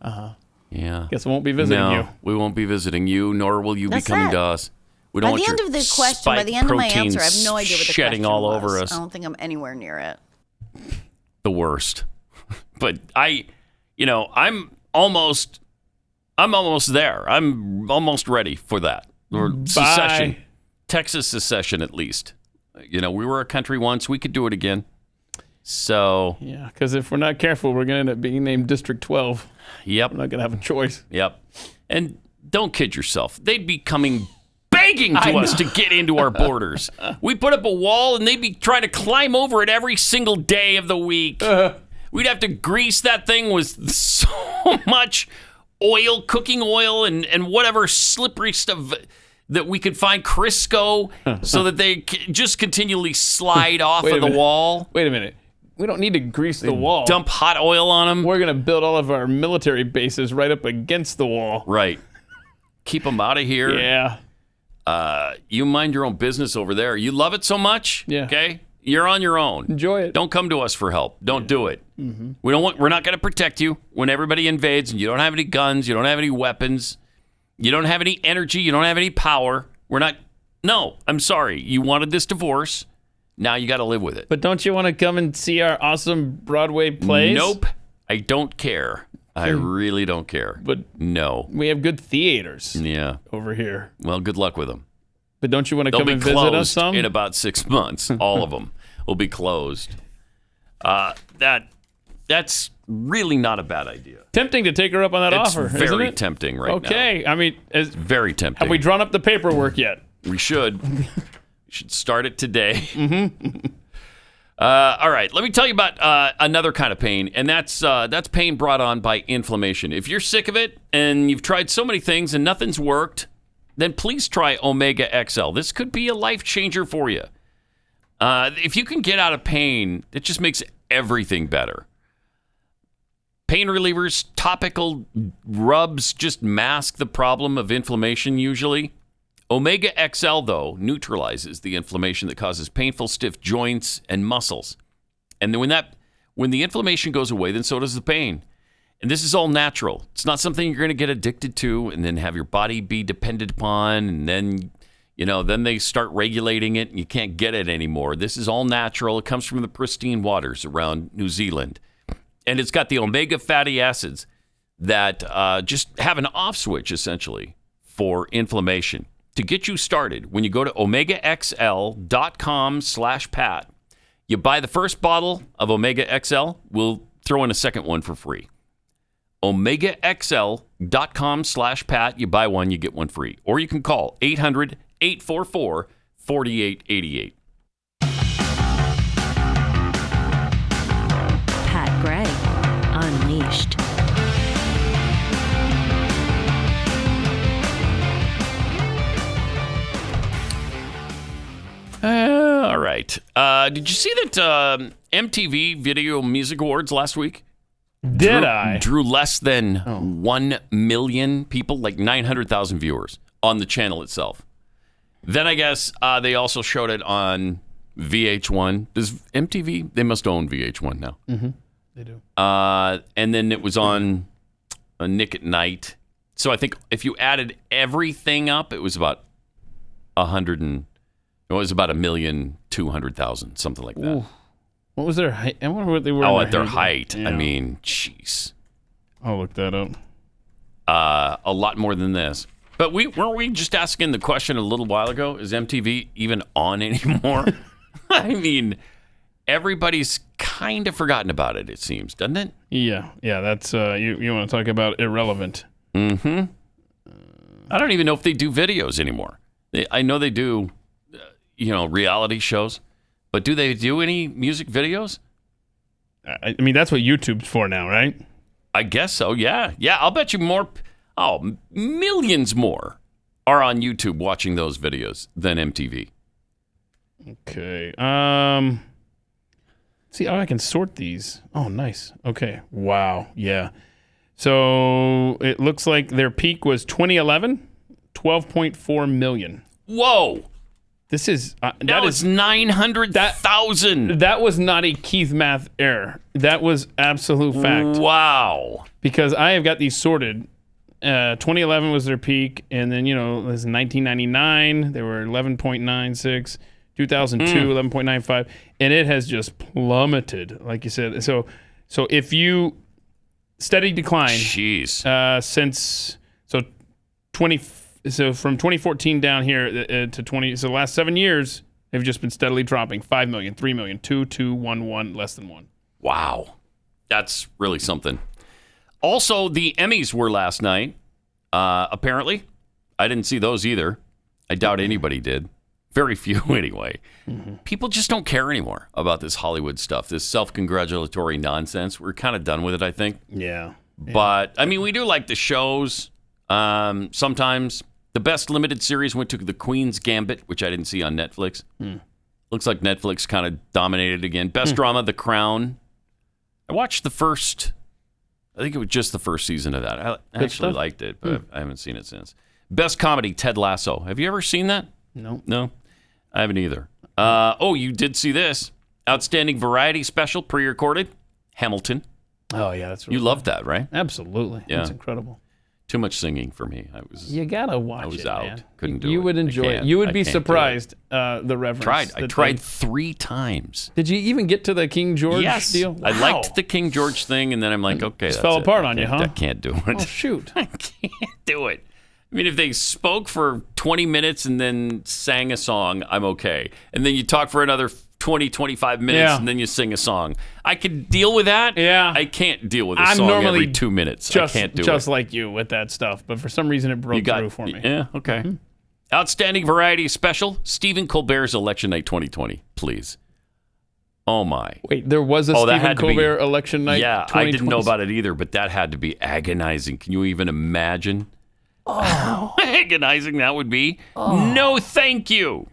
Yeah. Guess we won't be visiting no, you. we won't be visiting you, nor will you That's be coming it. to us. We By don't want the end your of the question, by spike the end of my protein answer, I have no idea what the shedding question all was. over us. I don't think I'm anywhere near it. The worst. But I'm almost there. I'm almost ready for that. Or secession. Texas secession, at least. We were a country once. We could do it again. So. Yeah, because if we're not careful, we're going to end up being named District 12. Yep. We're not going to have a choice. Yep. And don't kid yourself. They'd be coming begging to us to get into our borders. We put up a wall and they'd be trying to climb over it every single day of the week. We'd have to grease that thing with so much oil, cooking oil, and whatever slippery stuff that we could find, Crisco, so that they just continually slide off of the wall. Wait a minute. We don't need to grease the wall. Dump hot oil on them. We're going to build all of our military bases right up against the wall. Right. Keep them out of here. Yeah. You mind your own business over there. You love it so much. Yeah. Okay. You're on your own. Enjoy it. Don't come to us for help. Don't do it. We're not going to protect you when everybody invades and you don't have any guns. You don't have any weapons. You don't have any energy. You don't have any power. No, I'm sorry. You wanted this divorce. Now you got to live with it. But don't you want to come and see our awesome Broadway plays? Nope. I don't care. I really don't care. But no. We have good theaters over here. Well, good luck with them. But don't you want to They'll come be and visit closed us some? in about 6 months. All of them will be closed. That's really not a bad idea. Tempting to take her up on that offer, It's isn't very it? tempting right now. Okay. I mean, Very tempting. have we drawn up the paperwork yet? We should. We should start it today. All right. Let me tell you about another kind of pain, and that's pain brought on by inflammation. If you're sick of it and you've tried so many things and nothing's worked, then please try Omega XL. This could be a life changer for you. If you can get out of pain, it just makes everything better. Pain relievers, topical rubs just mask the problem of inflammation usually. Omega XL, though, neutralizes the inflammation that causes painful, stiff joints and muscles. And when the inflammation goes away, then so does the pain. And this is all natural. It's not something you're going to get addicted to and then have your body be dependent upon, and then they start regulating it and you can't get it anymore. This is all natural. It comes from the pristine waters around New Zealand. And it's got the omega fatty acids that just have an off switch, essentially, for inflammation. To get you started, when you go to omegaxl.com/Pat, you buy the first bottle of Omega XL, we'll throw in a second one for free. omegaxl.com/Pat, you buy one, you get one free. Or you can call 800-844-4888. Pat Gray, Unleashed. All right. Did you see that MTV Video Music Awards last week? Drew less than 1 million people, like 900,000 viewers on the channel itself. Then I guess they also showed it on VH1. Does MTV? They must own VH1 now. Mm-hmm. They do. And then it was on Nick at Night. So I think if you added everything up, it was about 1,200,000, something like that. Ooh. What was their height? I wonder what they were. At their height. Yeah. I mean, jeez. I'll look that up. A lot more than this. But weren't we just asking the question a little while ago? Is MTV even on anymore? I mean, everybody's kind of forgotten about it, it seems, doesn't it? Yeah. That's you want to talk about irrelevant. Mm-hmm. I don't even know if they do videos anymore. I know they do, reality shows, but do they do any music videos? I mean, that's what YouTube's for now, right? I guess so. Yeah. I'll bet you more. Millions more are on YouTube watching those videos than MTV. Okay. See, I can sort these. Oh, nice. Okay. Wow. Yeah. So it looks like their peak was 2011, 12.4 million. Whoa. This is that is 900,000. That was not a Keith math error. That was absolute fact. Wow. Because I have got these sorted. 2011 was their peak, and then this is 1999. They were 11.96. 2002, 11.95, and it has just plummeted, like you said. So if you steady decline. Jeez. So from 2014 down here to 20. So the last 7 years, they've just been steadily dropping. 5 million, 3 million, 2, 2, 1, 1, less than 1. Wow, that's really something. Also, the Emmys were last night. Apparently, I didn't see those either. I doubt anybody did. Very few, anyway. Mm-hmm. People just don't care anymore about this Hollywood stuff, this self-congratulatory nonsense. We're kind of done with it, I think. Yeah. But, I mean, we do like the shows. Sometimes the best limited series went to The Queen's Gambit, which I didn't see on Netflix. Looks like Netflix kind of dominated again. Best drama, The Crown. I watched I think it was just the first season of that. I actually liked it, but I haven't seen it since. Best comedy, Ted Lasso. Have you ever seen that? No? I haven't either. You did see this. Outstanding variety special, pre-recorded, Hamilton. Oh, yeah, that's really You loved that, right? Absolutely. Yeah. That's incredible. Too much singing for me. You gotta watch it. I was it, out. Man. Couldn't do it. You would enjoy it. You would be surprised. The reference. I tried 3 times. Did you even get to the King George deal? Wow. I liked the King George thing, and then I'm like, okay, it that's fell apart on you, huh? I can't do it. Oh, shoot. I can't do it. I mean, if they spoke for 20 minutes and then sang a song, I'm okay. And then you talk for another 20, 25 minutes, and then you sing a song. I can deal with that. Yeah. I can't deal with a song every 2 minutes. I can't do it. Just like you with that stuff. But for some reason, it broke through for me. Yeah, okay. Mm-hmm. Outstanding variety special, Stephen Colbert's Election Night 2020, please. Oh, my. Wait, there was a Stephen Colbert Election Night 2020? Yeah, I didn't know about it either, but that had to be agonizing. Can you even imagine? How agonizing that would be? No, thank you.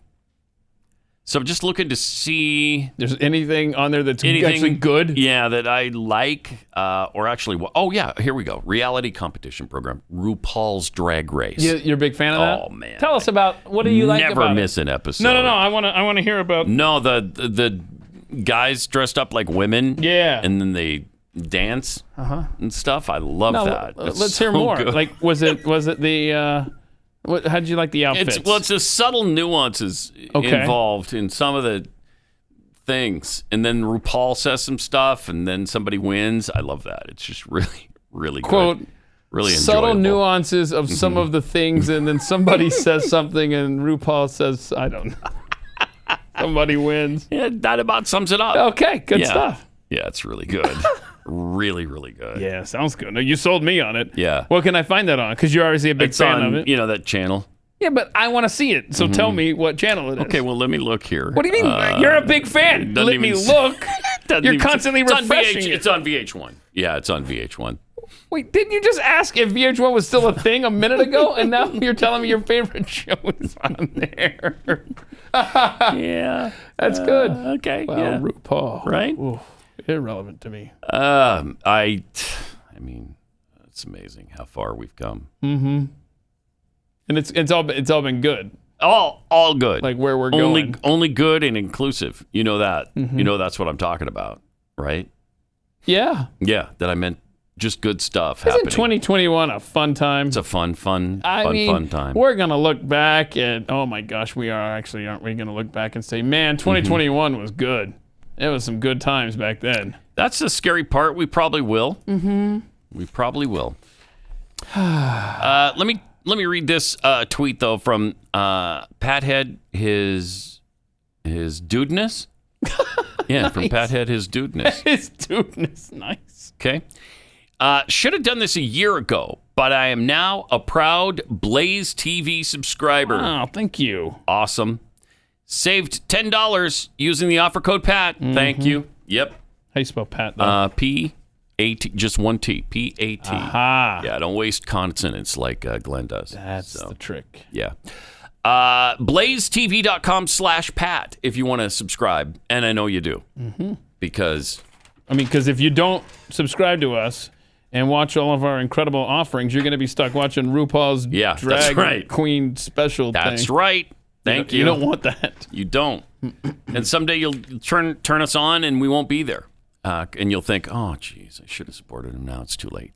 So I'm just looking to see... There's anything on there that's actually good? Yeah, that I like. Or actually... Oh, yeah, here we go. Reality competition program. RuPaul's Drag Race. You're a big fan of that? Oh, man. Tell us about... What do you like about it? Never miss an episode. No. I want to hear about... No, the guys dressed up like women. Yeah. And then they dance and stuff. I love that. Let's hear more. Good. Like, was it the... how did you like the outfits? It's the subtle nuances involved in some of the things. And then RuPaul says some stuff, and then somebody wins. I love that. It's just really, really Quote, good. Really subtle enjoyable. nuances of some of the things, and then somebody says something, and RuPaul says, I don't know. Somebody wins. Yeah, that about sums it up. Okay, good stuff. Yeah, it's really good. Really, really good. Yeah, sounds good. No, you sold me on it. Yeah. What can I find that on? Because you're obviously a big fan of it. You know, that channel. Yeah, but I want to see it. So tell me what channel it is. Okay, well, let me look here. What do you mean? You're a big fan. Let me look. You're constantly refreshing it. It's on VH1. Yeah, it's on VH1. Wait, didn't you just ask if VH1 was still a thing a minute ago? And now you're telling me your favorite show is on there. Yeah. That's good. Okay. Well, yeah. RuPaul. Right? Oof, irrelevant to me. I mean, it's amazing how far we've come. Mm-hmm. And it's all been good. All good. Like where we're going. Only good and inclusive. You know that. Mm-hmm. You know that's what I'm talking about, right? Yeah. Yeah, that I meant just good stuff Isn't happening. 2021 a fun time? It's a fun time. We're going to look back and, oh my gosh, we are actually, aren't we going to look back and say, man, 2021 was good. It was some good times back then. That's the scary part. We probably will. Mm-hmm. We probably will. Let me read this tweet though from Pathead, his dudeness. Yeah, Nice. from Pathead, his dudeness. His dudeness, nice. Okay. Should have done this a year ago, but I am now a proud Blaze TV subscriber. Oh, thank you. Awesome. Saved $10 using the offer code PAT. Thank you. Yep. How you spell Pat, though? P-A-T, just one T. P-A-T. Aha. Yeah, don't waste consonants like Glenn does. That's the trick. Yeah. BlazeTV.com/Pat if you want to subscribe. And I know you do. Mm-hmm. Because if you don't subscribe to us and watch all of our incredible offerings, you're going to be stuck watching RuPaul's Drag Queen special thing. That's right. Thank you. You don't want that. You don't. And someday you'll turn us on and we won't be there. And you'll think, oh, geez, I should have supported him. Now it's too late.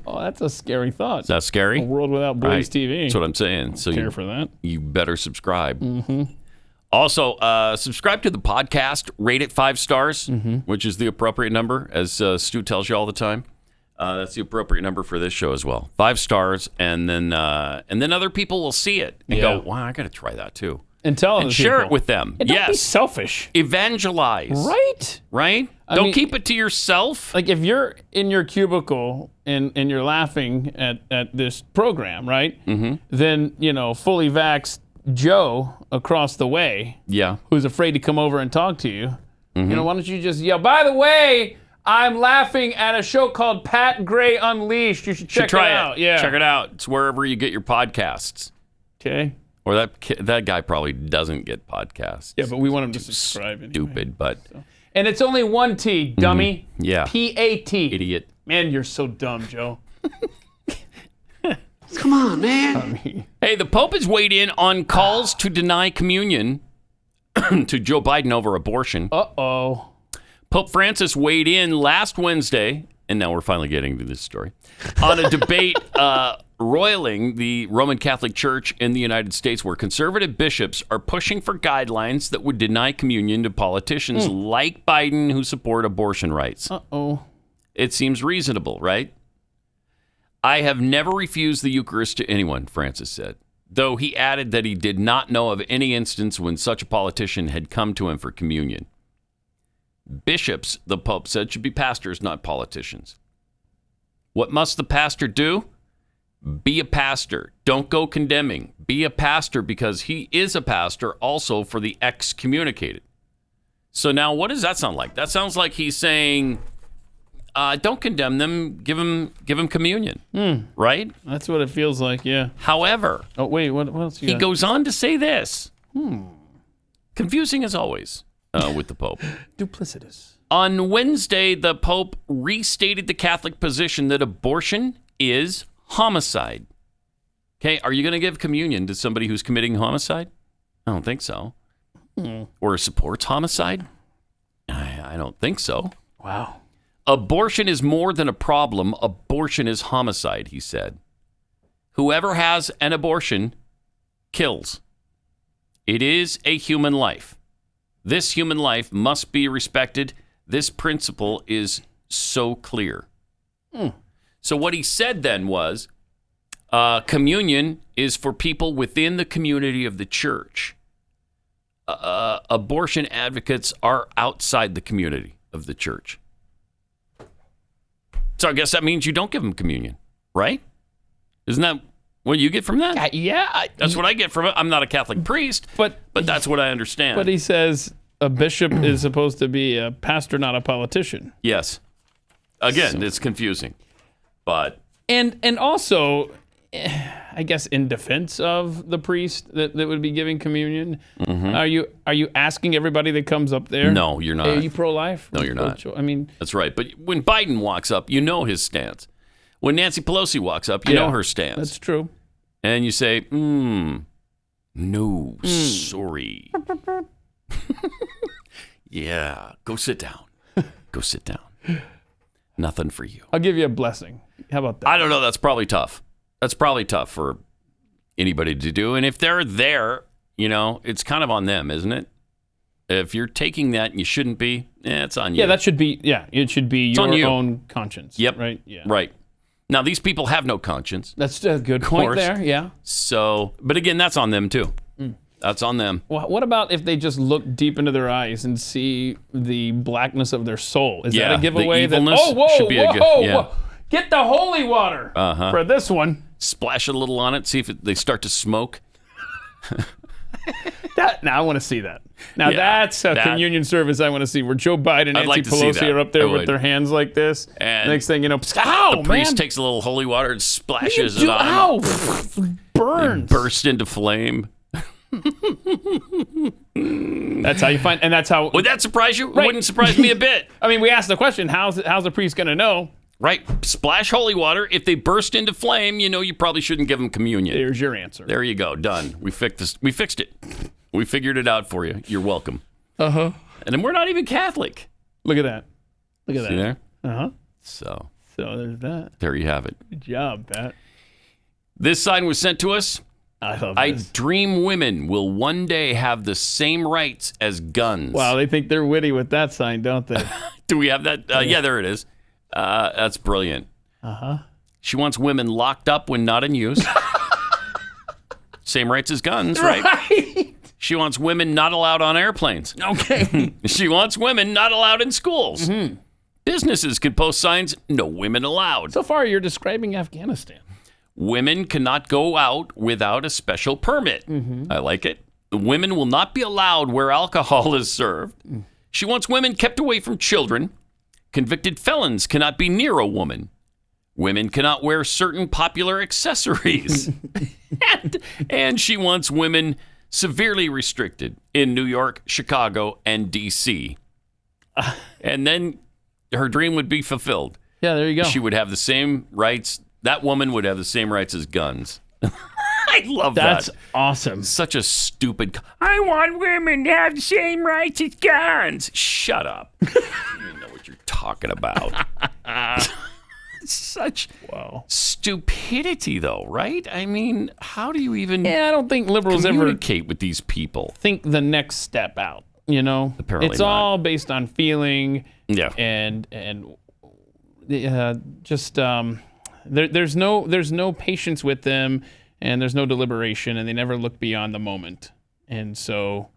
Oh, that's a scary thought. Is that scary? A world without Blaze TV. That's what I'm saying. So care for that. You better subscribe. Mm-hmm. Also, subscribe to the podcast. Rate it 5 stars, which is the appropriate number, as Stu tells you all the time. That's the appropriate number for this show as well. 5 stars, and then other people will see it and go, "Wow, I got to try that too." And tell them, and share it with them. And don't be selfish. Evangelize. Right. Don't keep it to yourself. Like if you're in your cubicle and you're laughing at this program, right? Mm-hmm. Then fully vaxxed Joe across the way, who's afraid to come over and talk to you. Mm-hmm. Why don't you just yell? By the way, I'm laughing at a show called Pat Gray Unleashed. You should check it out. Yeah, check it out. It's wherever you get your podcasts. Okay. Or that guy probably doesn't get podcasts. Yeah, but we want him to subscribe. Stupid, but. And it's only one T, dummy. Yeah. P-A-T. Idiot. Man, you're so dumb, Joe. Come on, man. Hey, the Pope has weighed in on calls to deny communion to Joe Biden over abortion. Uh-oh. Pope Francis weighed in last Wednesday, and now we're finally getting to this story, on a debate roiling the Roman Catholic Church in the United States, where conservative bishops are pushing for guidelines that would deny communion to politicians like Biden who support abortion rights. Uh-oh. It seems reasonable, right? I have never refused the Eucharist to anyone, Francis said, though he added that he did not know of any instance when such a politician had come to him for communion. Bishops, the Pope said, should be pastors, not politicians. What must the pastor do? Be a pastor. Don't go condemning. Be a pastor because he is a pastor also for the excommunicated. So now what does that sound like? That sounds like he's saying, don't condemn them, give them communion. Right? That's what it feels like, yeah. However, oh wait, what else you he got? goes on to say this. Confusing as always with the Pope. Duplicitous. On Wednesday, the Pope restated the Catholic position that abortion is homicide. Okay, are you going to give communion to somebody who's committing homicide? I don't think so. Or supports homicide? I don't think so. Wow. Abortion is more than a problem. Abortion is homicide, he said. Whoever has an abortion kills. It is a human life. This human life must be respected. This principle is so clear. So what he said then was, communion is for people within the community of the church. Abortion advocates are outside the community of the church. So I guess that means you don't give them communion, right? Isn't that what you get from that? Yeah. That's what I get from it. I'm not a Catholic priest, but that's what I understand. But he says a bishop is supposed to be a pastor, not a politician. Yes. Again, it's confusing. But and also, I guess in defense of the priest that would be giving communion, are you asking everybody that comes up there? No, you're not. Are you pro-life? No, you're not. I mean, that's right. But when Biden walks up, you know his stance. When Nancy Pelosi walks up, you know her stance. That's true. And you say, no, sorry. Yeah, go sit down. Go sit down. Nothing for you. I'll give you a blessing. How about that? I don't know. That's probably tough. That's probably tough for anybody to do. And if they're there, it's kind of on them, isn't it? If you're taking that and you shouldn't be, it's on you. Yeah, that should be. Yeah, it should be your own conscience. Yep. Right. Yeah. Right. Now these people have no conscience. That's a good point there. Yeah. So, but again, that's on them too. That's on them. Well, what about if they just look deep into their eyes and see the blackness of their soul? Is that a giveaway? The evilness should be a good. Whoa! Get the holy water for this one. Splash a little on it. See if they start to smoke. Now I want to see that. Now that's a communion service I want to see, where Joe Biden and Nancy Pelosi are up there with their hands like this. And next thing you know, the priest takes a little holy water and splashes it on him. Burns. And burst into flame. That's how you find, and that's how. Would that surprise you? Right. It wouldn't surprise me a bit. I mean, we asked the question: how's the priest going to know? Right, splash holy water. If they burst into flame, you probably shouldn't give them communion. There's your answer. There you go. Done. We fixed it. We figured it out for you. You're welcome. And then we're not even Catholic. Look at that. Look at that. See there? So there's that. There you have it. Good job, Pat. This sign was sent to us. I love I this. dream women will one day have the same rights as guns. Wow, they think they're witty with that sign, don't they? Do we have that? Yeah, there it is. That's brilliant. She wants women locked up when not in use. Same rights as guns, right? She wants women not allowed on airplanes. Okay. She wants women not allowed in schools. Businesses can post signs, no women allowed. So far, you're describing Afghanistan. Women cannot go out without a special permit. I like it. Women will not be allowed where alcohol is served. She wants women kept away from children. Convicted felons cannot be near a woman. Women cannot wear certain popular accessories. and she wants women severely restricted in New York, Chicago, and D.C. And then her dream would be fulfilled. Yeah, there you go. She would have the same rights. That woman would have the same rights as guns. I love that. That's awesome. Such a stupid. I want women to have the same rights as guns. Shut up. You don't know what you're talking about. Such stupidity, though, right? I mean, how do you even? Yeah, I don't think liberals communicate with these people. Think the next step out. Apparently it's not. all based on feeling. Yeah, and just there's no patience with them, and there's no deliberation, and they never look beyond the moment. And so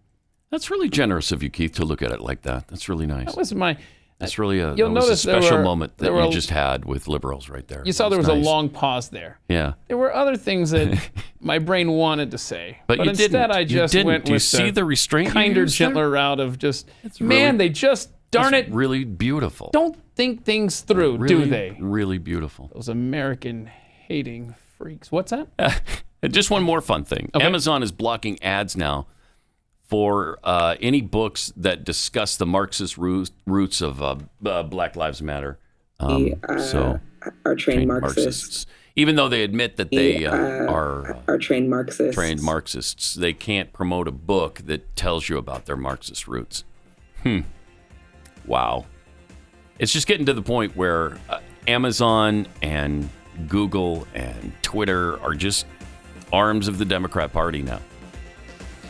that's really generous of you, Keith, to look at it like that. That's really nice. That was my. That's really that was a special moment that you just had with liberals right there. You saw there was a long pause there. Yeah. There were other things that my brain wanted to say, but you instead didn't. I just went Do you with see the restraint kinder, gentler route of just, man, they just, darn it. Really beautiful. Don't think things through, really, do they? Really beautiful. Those American hating freaks. What's that? Just one more fun thing. Okay. Amazon is blocking ads now for any books that discuss the Marxist roots of Black Lives Matter. So are trained Marxists. Even though they admit that they are trained Marxists. Trained Marxists, they can't promote a book that tells you about their Marxist roots. Wow. It's just getting to the point where Amazon and Google and Twitter are just arms of the Democrat Party now.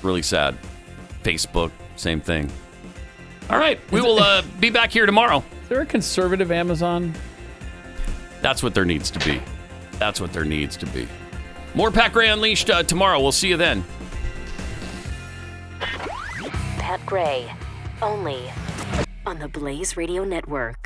Really sad. Facebook, same thing. All right, we will be back here tomorrow. Is there a conservative Amazon? That's what there needs to be. That's what there needs to be. More Pat Gray Unleashed tomorrow. We'll see you then. Pat Gray, only on the Blaze Radio Network.